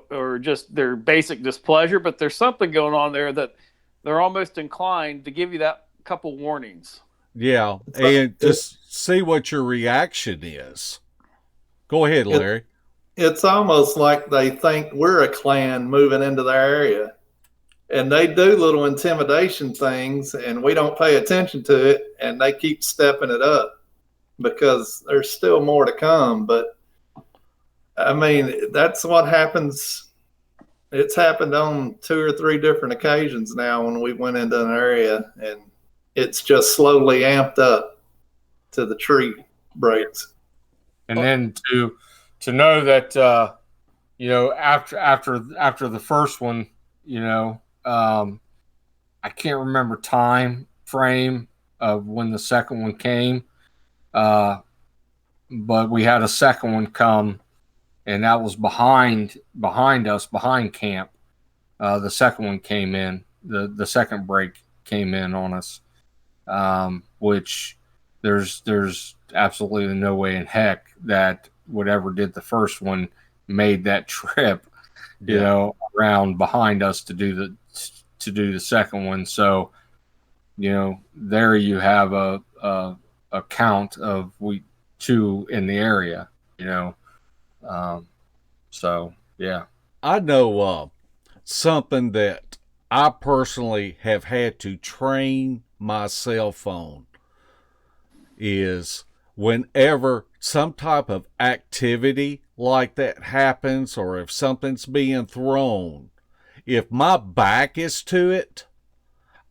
or just their basic displeasure, but there's something going on there that they're almost inclined to give you that couple warnings. Yeah, and just see what your reaction is. Go ahead, Larry. It's almost like they think we're a clan moving into their area. And they do little intimidation things, and we don't pay attention to it, and they keep stepping it up because there's still more to come. But, I mean, that's what happens. It's happened on 2 or 3 different occasions now when we went into an area, and it's just slowly amped up to the tree breaks. And then to know that after the first one, I can't remember time frame of when the second one came, but we had a second one come, and that was behind us, behind camp. The second one came in. The second break came in on us, which there's absolutely no way in heck that whatever did the first one made that trip, around behind us to do the second one. So, there you have a count of 2 in the area, so yeah. I know something that I personally have had to train my cell phone is whenever some type of activity like that happens, or if something's being thrown, if my back is to it,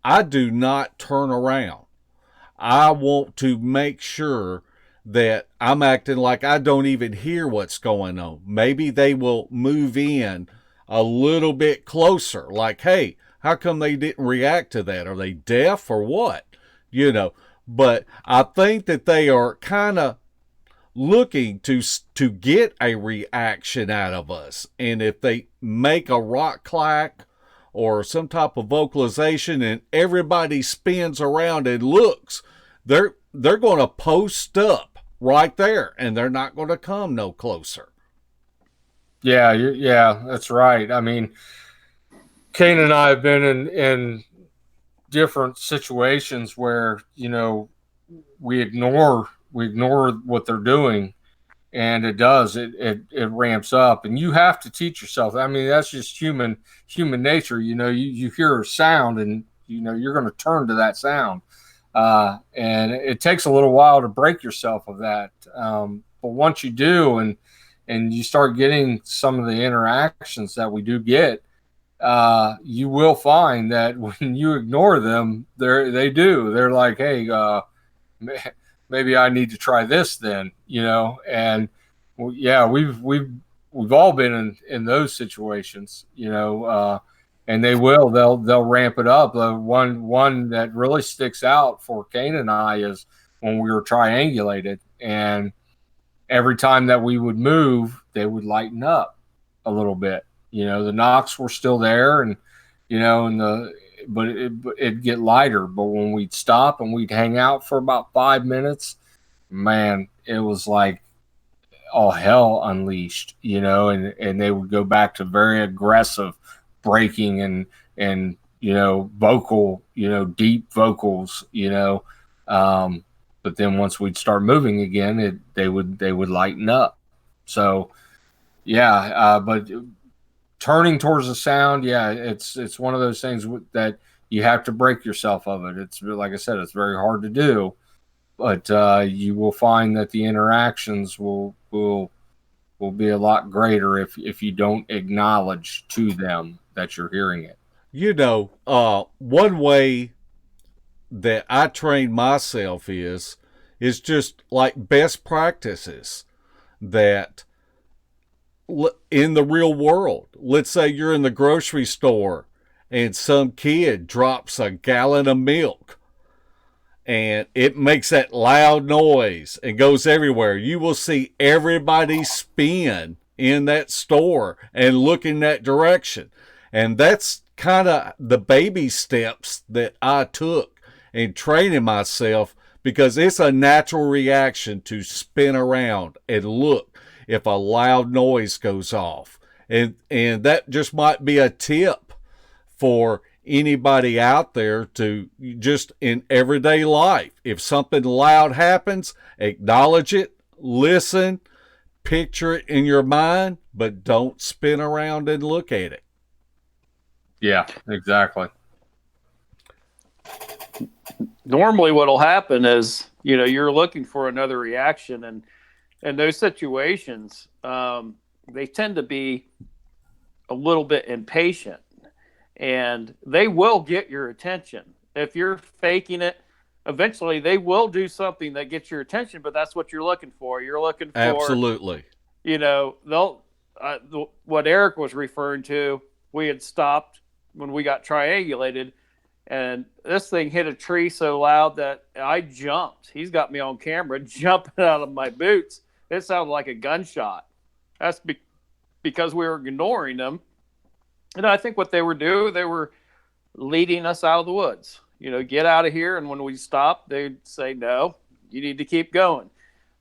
I do not turn around. I want to make sure that I'm acting like I don't even hear what's going on. Maybe they will move in a little bit closer, like, hey, how come they didn't react to that? Are they deaf or what? But I think that they are kind of looking to get a reaction out of us. And if they make a rock clack or some type of vocalization and everybody spins around and looks, they're going to post up right there, and they're not going to come no closer. Yeah, that's right. I mean, Kain and I have been in different situations where we ignore what they're doing, and it ramps up, and you have to teach yourself. I mean, that's just human nature. You hear a sound, and you're going to turn to that sound, and it takes a little while to break yourself of that. But once you do, and you start getting some of the interactions that we do get, you will find that when you ignore them, they're like, hey, maybe I need to try this then, and yeah, we've all been in those situations, and they'll ramp it up. The one that really sticks out for Kain and I is when we were triangulated, and every time that we would move, they would lighten up a little bit. The knocks were still there, and but it'd get lighter. But when we'd stop and we'd hang out for about 5 minutes, man, it was like all hell unleashed, and they would go back to very aggressive breaking and vocal, deep vocals, but then once we'd start moving again, they would lighten up. So yeah, but turning towards the sound, yeah, it's one of those things that you have to break yourself of it. It's, like I said, it's very hard to do, but you will find that the interactions will be a lot greater if you don't acknowledge to them that you're hearing it. One way that I train myself is just like best practices that in the real world. Let's say you're in the grocery store and some kid drops a gallon of milk and it makes that loud noise and goes everywhere. You will see everybody spin in that store and look in that direction. And that's kind of the baby steps that I took in training myself, because it's a natural reaction to spin around and look if a loud noise goes off. And that just might be a tip for anybody out there to just in everyday life. If something loud happens, acknowledge it, listen, picture it in your mind, but don't spin around and look at it. Yeah, exactly. Normally what'll happen is, you're looking for another reaction, and in those situations, they tend to be a little bit impatient, and they will get your attention. If you're faking it, eventually they will do something that gets your attention, but that's what you're looking for. You're looking for, absolutely, they'll what Eric was referring to, we had stopped when we got triangulated, and this thing hit a tree so loud that I jumped. He's got me on camera jumping out of my boots. It sounded like a gunshot. That's because we were ignoring them. And I think what they were doing, they were leading us out of the woods. Get out of here. And when we stopped, they'd say, no, you need to keep going.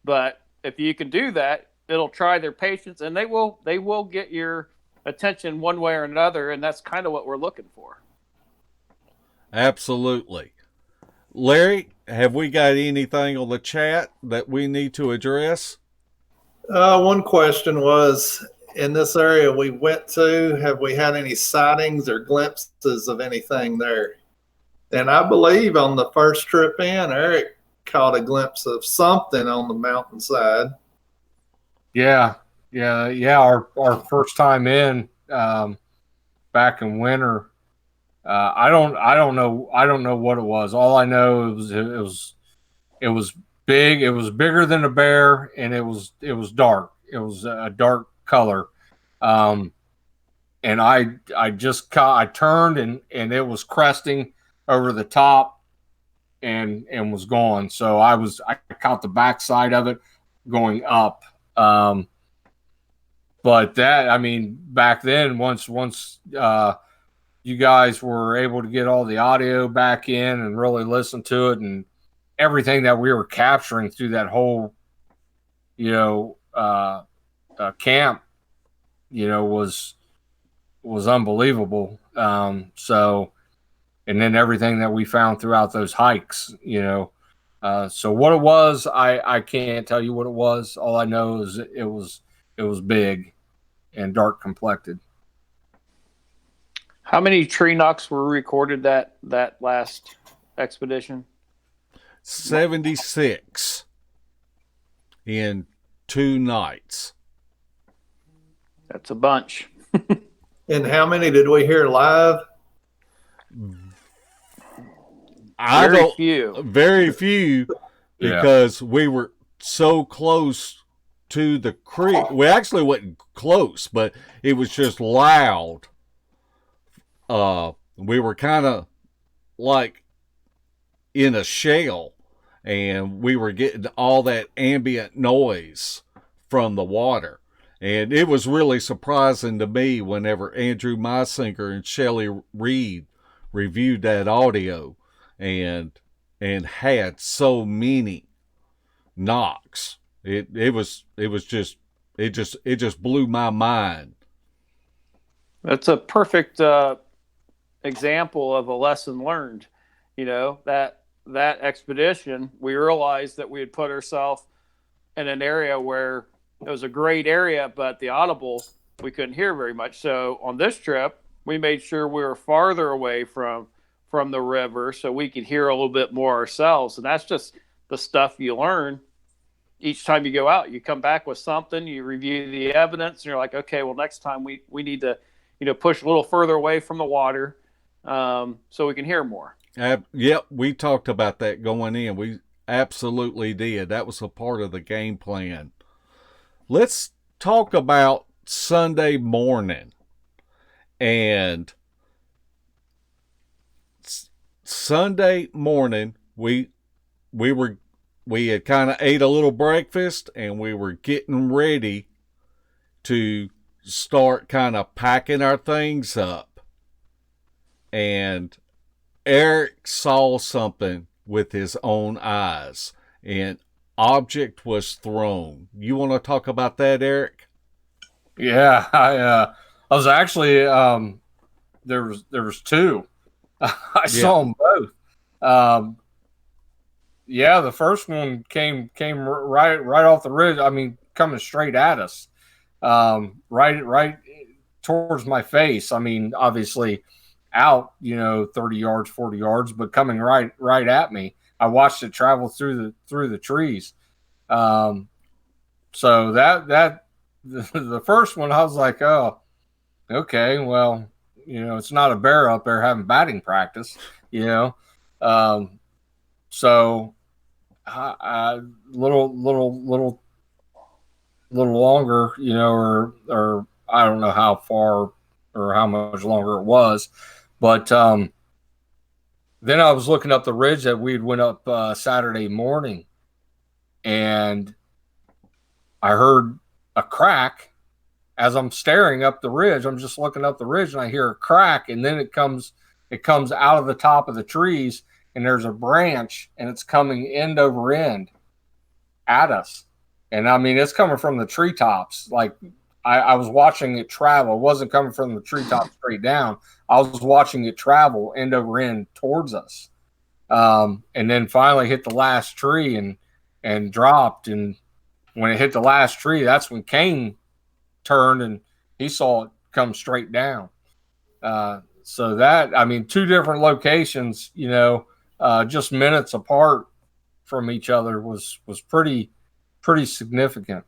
But if you can do that, it'll try their patience, and they will get your attention one way or another. And that's kind of what we're looking for. Absolutely. Larry, have we got anything on the chat that we need to address? One question was, in this area we went to, have we had any sightings or glimpses of anything there? And I believe on the first trip in, Eric caught a glimpse of something on the mountainside. Yeah. Our first time in, back in winter. I don't know what it was. All I know it was big. It was bigger than a bear, and it was dark. It was a dark color. And I turned and it was cresting over the top and was gone. So I caught the backside of it going up. But back then, once you guys were able to get all the audio back in and really listen to it, and everything that we were capturing through that whole, camp, was unbelievable. And then everything that we found throughout those hikes, so what it was, I can't tell you what it was. All I know is it was big and dark complected. How many tree knocks were recorded that last expedition? 76 in 2 nights. That's a bunch. And how many did we hear live? Very few, because we were so close to the creek. We actually wasn't close, but it was just loud. We were kind of like in a shell, and we were getting all that ambient noise from the water. And it was really surprising to me whenever Andrew Meisinger and Shelley Reed reviewed that audio and had so many knocks. It just blew my mind. That's a perfect example of a lesson learned. That expedition, we realized that we had put ourselves in an area where it was a great area, but the audible, we couldn't hear very much. So on this trip, we made sure we were farther away from the river so we could hear a little bit more ourselves. And that's just the stuff you learn each time you go out. You come back with something, you review the evidence, and you're like, okay, well, next time we need to, push a little further away from the water so we can hear more. Yep, we talked about that going in. We absolutely did. That was a part of the game plan. Let's talk about Sunday morning. And Sunday morning, we had kind of ate a little breakfast, and we were getting ready to start kind of packing our things up. And Eric saw something with his own eyes. An object was thrown. You want to talk about that, Eric? Yeah, I was actually there was two. I saw them both. Yeah, the first one came right off the ridge. I mean, coming straight at us, right towards my face. I mean, obviously out, 30 yards, 40 yards, but coming right at me. I watched it travel through the trees. So that the first one, I was like, oh, okay, well, it's not a bear up there having batting practice, So a little longer, or I don't know how far or how much longer it was, but then I was looking up the ridge that we'd went up Saturday morning, and I heard a crack as I'm staring up the ridge. I'm just looking up the ridge, and I hear a crack, and then it comes out of the top of the trees, and there's a branch, and it's coming end over end at us. And I mean, it's coming from the treetops. Like I was watching it travel. It wasn't coming from the treetops straight down. I was watching it travel end over end towards us. And then finally hit the last tree and dropped. And when it hit the last tree, that's when Kain turned and he saw it come straight down. So that, I mean, two different locations, just minutes apart from each other was pretty significant.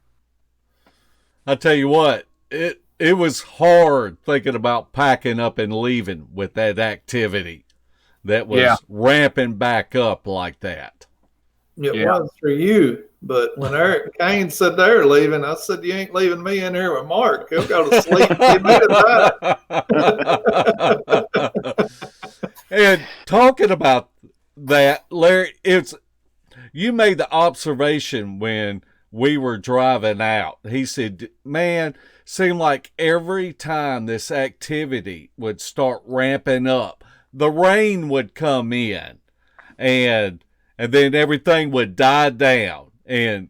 I tell you what, it was hard thinking about packing up and leaving with that activity that was ramping back up like that. It was for you, but when Eric and Kain said they were leaving, I said, you ain't leaving me in here with Mark. He'll go to sleep. And talking about that, Larry, you made the observation when we were driving out. He said, man, seemed like every time this activity would start ramping up, the rain would come in and then everything would die down. And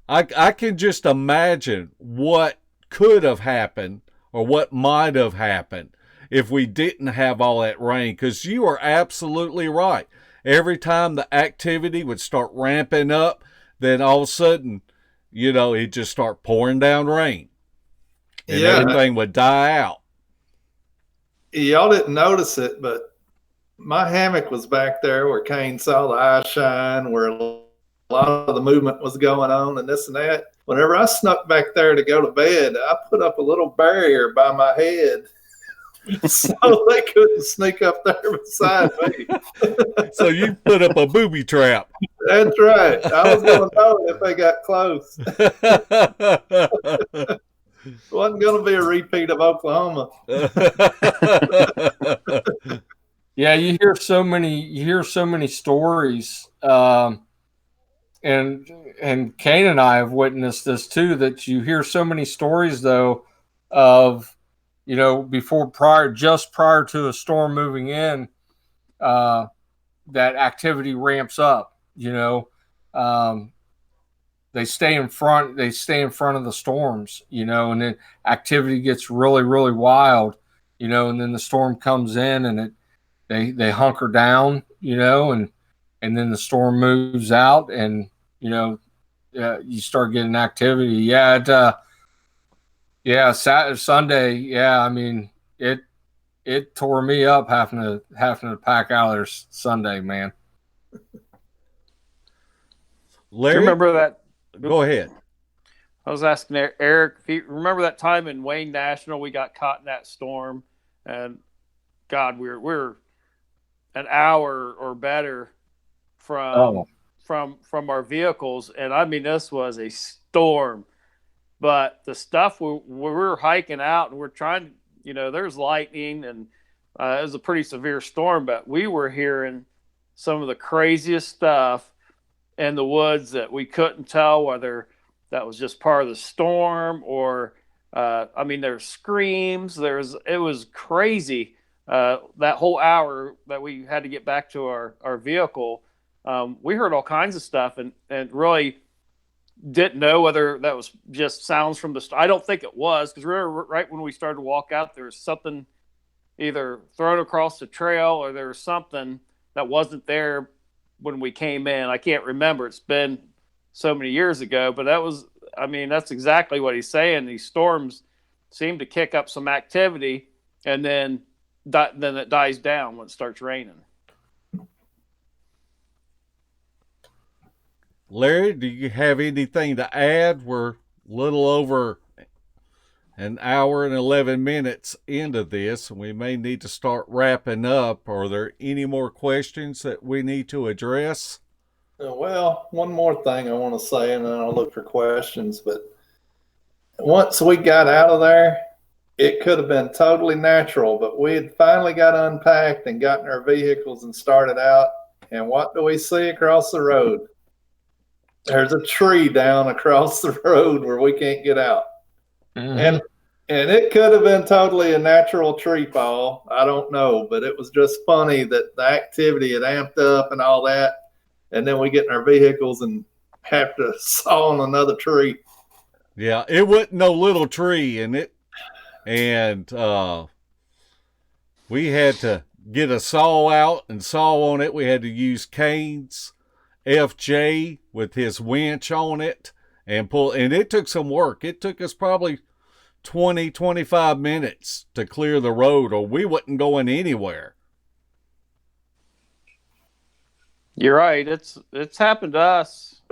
I can just imagine what could have happened or what might have happened if we didn't have all that rain, because you are absolutely right. Every time the activity would start ramping up, then all of a sudden, it'd just start pouring down rain. And everything would die out. Y'all didn't notice it, but my hammock was back there where Kain saw the eye shine, where a lot of the movement was going on and this and that. Whenever I snuck back there to go to bed, I put up a little barrier by my head so they couldn't sneak up there beside me. So you put up a booby trap. That's right. I was going to know if they got close. It wasn't going to be a repeat of Oklahoma. Yeah, you hear so many stories, and Kain and I have witnessed this too. That you hear so many stories though of, just prior to a storm moving in, that activity ramps up. They stay in front of the storms, and then activity gets really, really wild, and then the storm comes in and they hunker down, and then the storm moves out and, you start getting activity. Sunday. Yeah. I mean, it tore me up having to pack out there Sunday, man. Larry, remember that? Go ahead. I was asking Eric if you remember that time in Wayne National we got caught in that storm, and God, we're an hour or better from our vehicles, and I mean this was a storm. But the stuff we were hiking out and we're trying, there's lightning and it was a pretty severe storm, but we were hearing some of the craziest stuff in the woods that we couldn't tell whether that was just part of the storm, or I mean, there's screams. It was crazy. That whole hour that we had to get back to our vehicle, we heard all kinds of stuff, and really didn't know whether that was just sounds from the. I don't think it was, because remember right when we started to walk out, there was something either thrown across the trail, or there was something that wasn't there when we came in. I can't remember. It's been so many years ago, but that's exactly what he's saying. These storms seem to kick up some activity, and then it dies down when it starts raining. Larry, do you have anything to add? We're a little over an hour and 11 minutes into this, and we may need to start wrapping up. Are there any more questions that we need to address? Well, one more thing I want to say, and then I'll look for questions. But once we got out of there, it could have been totally natural, but we had finally got unpacked and gotten our vehicles and started out. And what do we see across the road? There's a tree down across the road where we can't get out. Mm-hmm. And it could have been totally a natural tree fall. I don't know, but it was just funny that the activity had amped up and all that. And then we get in our vehicles and have to saw on another tree. Yeah, it wasn't no little tree, and we had to get a saw out and saw on it. We had to use Kain's FJ with his winch on it and pull, and it took some work. It took us probably 20-25 minutes to clear the road, or we wasn't going anywhere. You're right. It's happened to us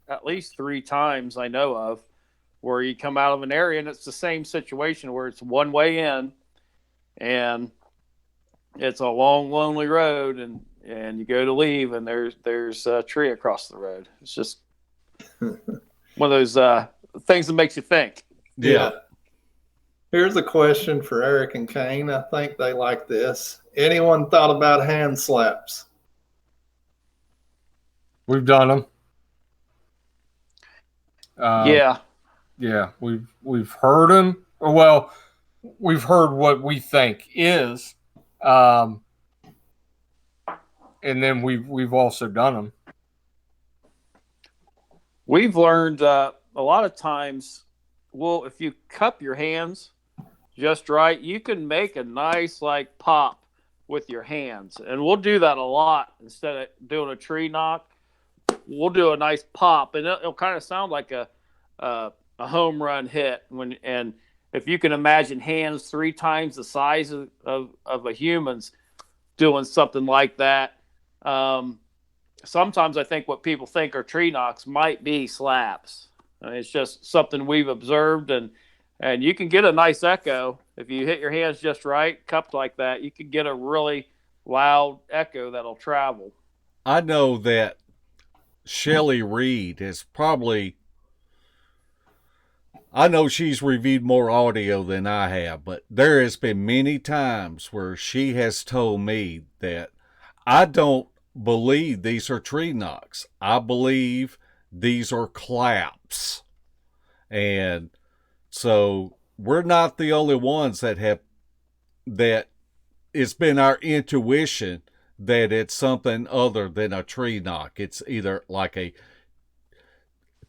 at least 3 times I know of, where you come out of an area and it's the same situation where it's one way in and it's a long, lonely road, and you go to leave and there's a tree across the road. It's just one of those things that makes you think. Yeah. Here's a question for Eric and Kain. I think they like this. Anyone thought about hand slaps? We've done them. Yeah, we've heard them. Well, we've heard what we think is, and then we've also done them. We've learned a lot of times. Well, if you cup your hands just right, you can make a nice pop with your hands, and we'll do that a lot. Instead of doing a tree knock, we'll do a nice pop, and it'll kind of sound like a home run hit. And if you can imagine hands 3 times the size of a human's doing something like that, sometimes I think what people think are tree knocks might be slaps. I mean, it's just something we've observed, and you can get a nice echo if you hit your hands just right, cupped like that. You can get a really loud echo that'll travel. I know that Shelley Reed is probably, I know she's reviewed more audio than I have, but there has been many times where she has told me that I don't believe these are tree knocks. I believe these are claps. And so we're not the only ones that it's been our intuition that it's something other than a tree knock. It's either like a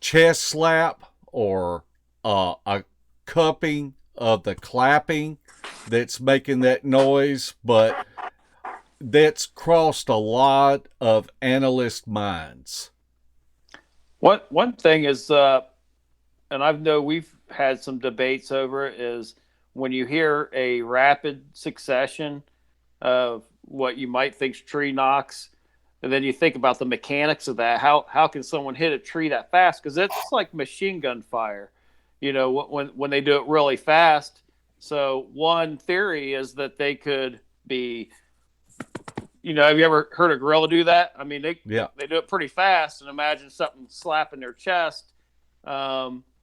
chest slap or a cupping of the clapping that's making that noise, but that's crossed a lot of analyst minds. One thing is, and I know we've had some debates over it, is when you hear a rapid succession of what you might think is tree knocks, and then you think about the mechanics of that. How can someone hit a tree that fast? Because it's like machine gun fire, when they do it really fast. So one theory is that they could be, have you ever heard a gorilla do that? I mean, they do it pretty fast, and imagine something slapping their chest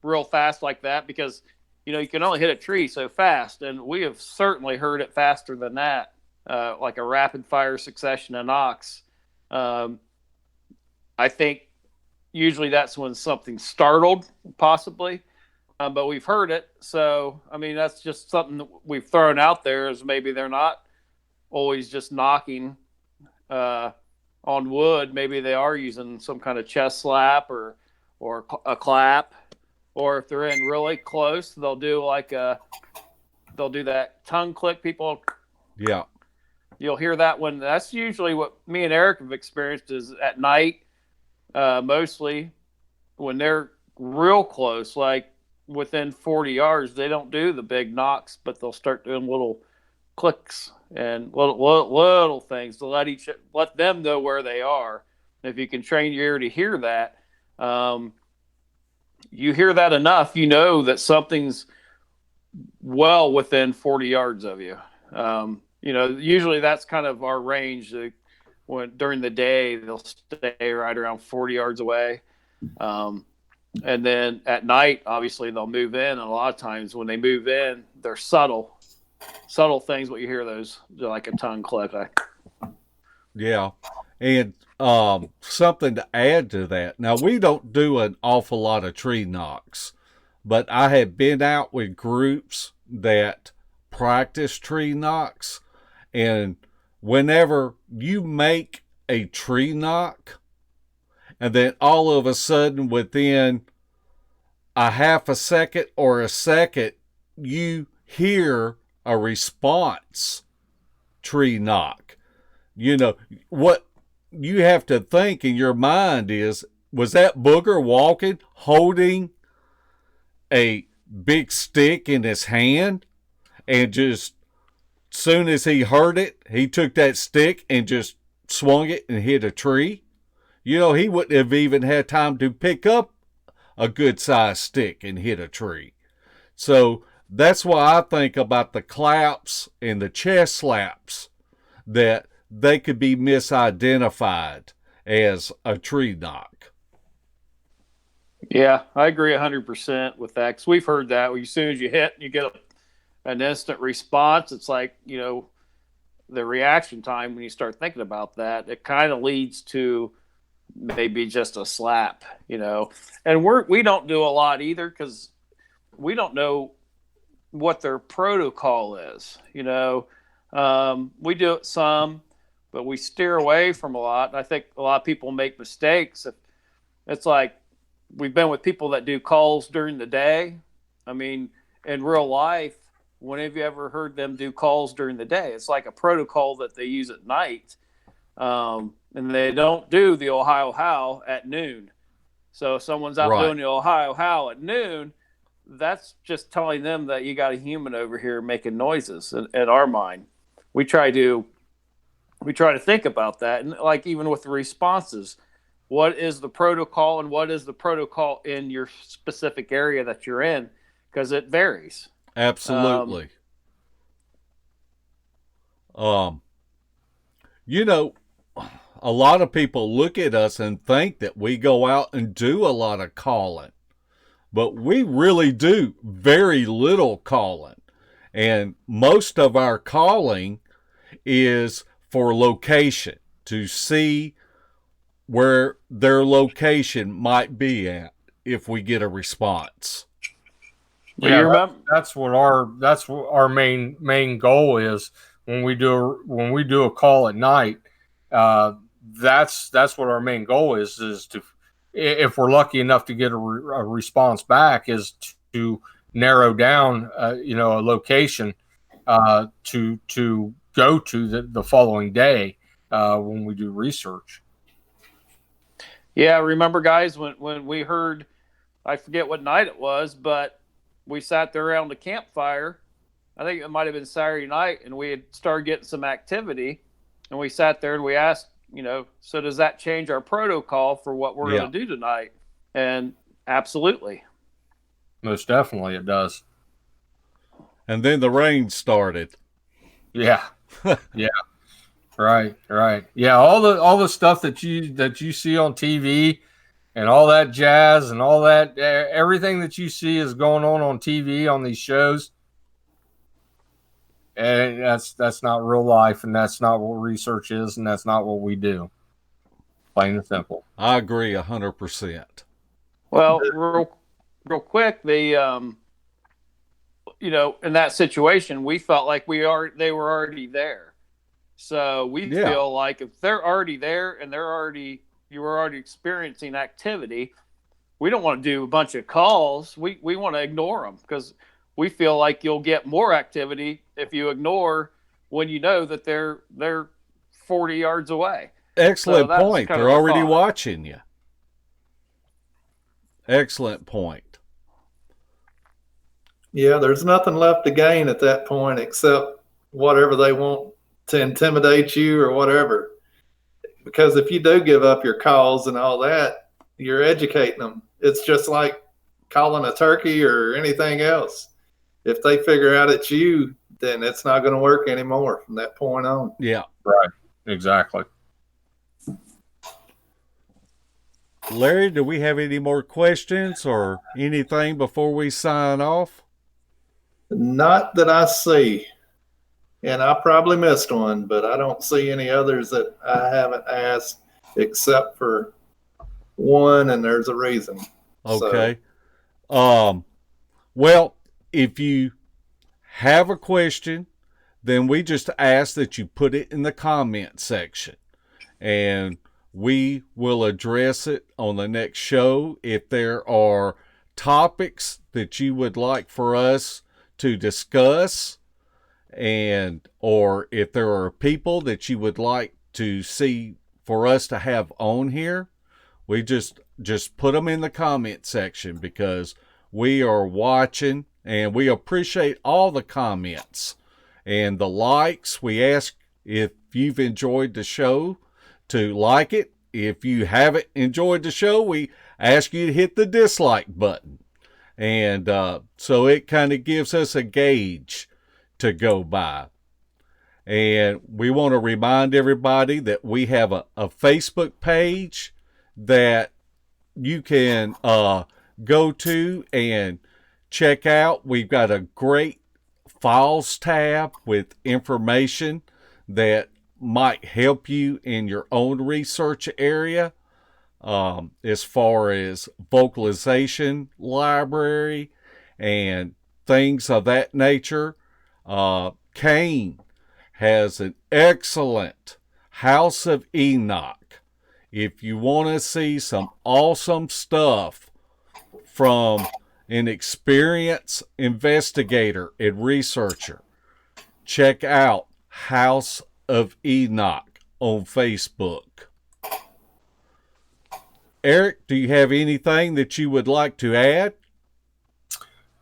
real fast like that, because, you can only hit a tree so fast. And we have certainly heard it faster than that, like a rapid fire succession of knocks. I think usually that's when something's startled, possibly. But we've heard it. So, I mean, that's just something that we've thrown out there is maybe they're not always just knocking on wood. Maybe they are using some kind of chest slap or a clap. Or if they're in really close, they'll do that tongue click. People, Yeah. you'll hear that one. That's usually what me and Eric have experienced is at night, mostly when they're real close, like within 40 yards, they don't do the big knocks, but they'll start doing little clicks and little things to let them know where they are. If you can train your ear to hear that, you hear that enough, you know that something's well within 40 yards of you. Usually that's kind of our range. When during the day, they'll stay right around 40 yards away. And then at night, obviously they'll move in. And a lot of times when they move in, they're subtle things. What you hear those, they're like a tongue click. Yeah. And something to add to that. Now, we don't do an awful lot of tree knocks, but I have been out with groups that practice tree knocks. And whenever you make a tree knock, and then all of a sudden within a half a second or a second, you hear a response tree knock. You know, what you have to think in your mind is, was that booger walking, holding a big stick in his hand, and just soon as he heard it, he took that stick and just swung it and hit a tree? You know, he wouldn't have even had time to pick up a good-sized stick and hit a tree. So that's why I think about the claps and the chest slaps, that they could be misidentified as a tree knock. Yeah, I agree 100% with that, because we've heard that. As soon as you hit, you get an instant response. It's like, the reaction time when you start thinking about that, it kind of leads to maybe just a slap, and we don't do a lot either, because we don't know what their protocol is. We do it some, but we steer away from a lot. I think a lot of people make mistakes. It's like we've been with people that do calls during the day. I mean, in real life, when have you ever heard them do calls during the day? It's like a protocol that they use at night. And they don't do the Ohio Howl at noon. So if someone's out doing the Ohio Howl at noon, that's just telling them that you got a human over here making noises. In our mind, we try to think about that. And like, even with the responses, what is the protocol and what is the protocol in your specific area that you're in? Because it varies. Absolutely. A lot of people look at us and think that we go out and do a lot of calling, but we really do very little calling. And most of our calling is for location, to see where their location might be at if we get a response. Yeah, that's what our main goal is when we do a call at night. That's what our main goal is to, if we're lucky enough to get a response back, is to narrow down a location to go to the following day when we do research. Yeah, remember, guys, when we heard, I forget what night it was, but we sat there around the campfire. I think it might have been Saturday night, and we had started getting some activity, and we sat there and we asked, so does that change our protocol for what we're going to do tonight? And absolutely. Most definitely it does. And then the rain started. Yeah. Yeah. Right. Yeah, all the stuff that you see on TV and all that jazz and all that, everything that you see is going on TV on these shows. And that's not real life, and that's not what research is, and that's not what we do. Plain and simple. I agree 100%. Well, real quick, in that situation, we felt like they were already there. So we feel like if they're already there and you were already experiencing activity, we don't want to do a bunch of calls. We want to ignore them because we feel like you'll get more activity if you ignore when you know that they're 40 yards away. Excellent point. They're already watching you. Excellent point. Yeah, there's nothing left to gain at that point except whatever they want to intimidate you or whatever. Because if you do give up your calls and all that, you're educating them. It's just like calling a turkey or anything else. If they figure out it's you, then it's not going to work anymore from that point on. Yeah. Right. Exactly. Larry, do we have any more questions or anything before we sign off? Not that I see. And I probably missed one, but I don't see any others that I haven't asked except for one, and there's a reason. Okay. Well, if you have a question, then we just ask that you put it in the comment section, and we will address it on the next show. If there are topics that you would like for us to discuss, or if there are people that you would like to see for us to have on here, we just put them in the comment section, because we are watching and we appreciate all the comments and the likes. We ask if you've enjoyed the show to like it. If you haven't enjoyed the show, we ask you to hit the dislike button. And so it kind of gives us a gauge to go by. And we want to remind everybody that we have a Facebook page that you can go to and check out. We've got a great files tab with information that might help you in your own research area, as far as vocalization library and things of that nature. Kain has an excellent House of Enoch. If you want to see some awesome stuff from an experienced investigator and researcher, check out House of Enoch on Facebook. Eric, do you have anything that you would like to add?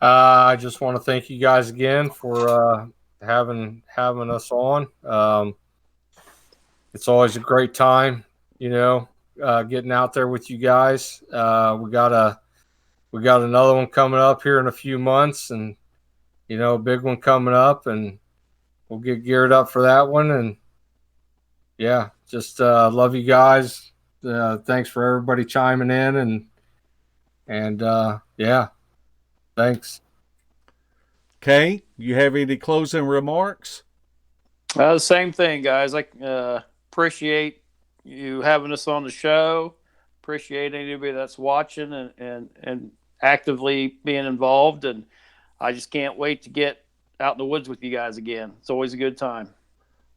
I just want to thank you guys again for having us on. It's always a great time, getting out there with you guys. We got another one coming up here in a few months, and a big one coming up, and we'll get geared up for that one. And yeah, just love you guys. Thanks for everybody chiming in, and yeah, thanks. Kain, you have any closing remarks? The same thing, guys. I appreciate you having us on the show. Appreciate anybody that's watching and actively being involved. And I just can't wait to get out in the woods with you guys again. It's always a good time.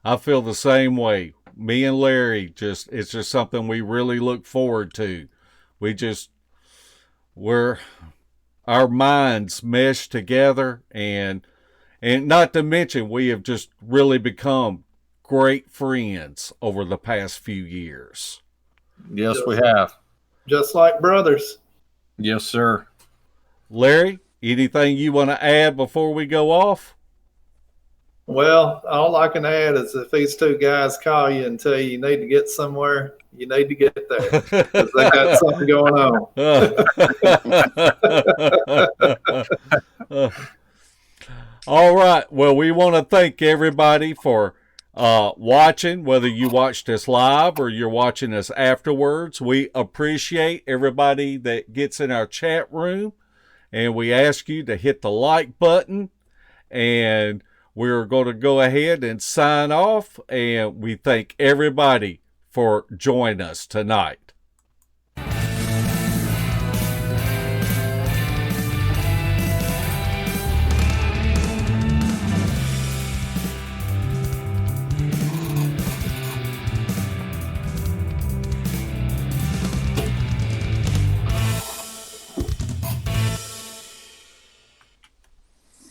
I feel the same way. Me and Larry, it's just something we really look forward to. Our minds mesh together, and not to mention, we have just really become great friends over the past few years. Yes, we have. Just like brothers. Yes, sir. Larry, anything you want to add before we go off? Well, all I can add is if these two guys call you and tell you need to get somewhere, you need to get there, because they got something going on. All right. Well, we want to thank everybody for watching, whether you watched us live or you're watching us afterwards. We appreciate everybody that gets in our chat room, and we ask you to hit the like button, and we're going to go ahead and sign off, and we thank everybody for joining us tonight.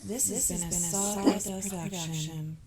This has been a Sawdustt production.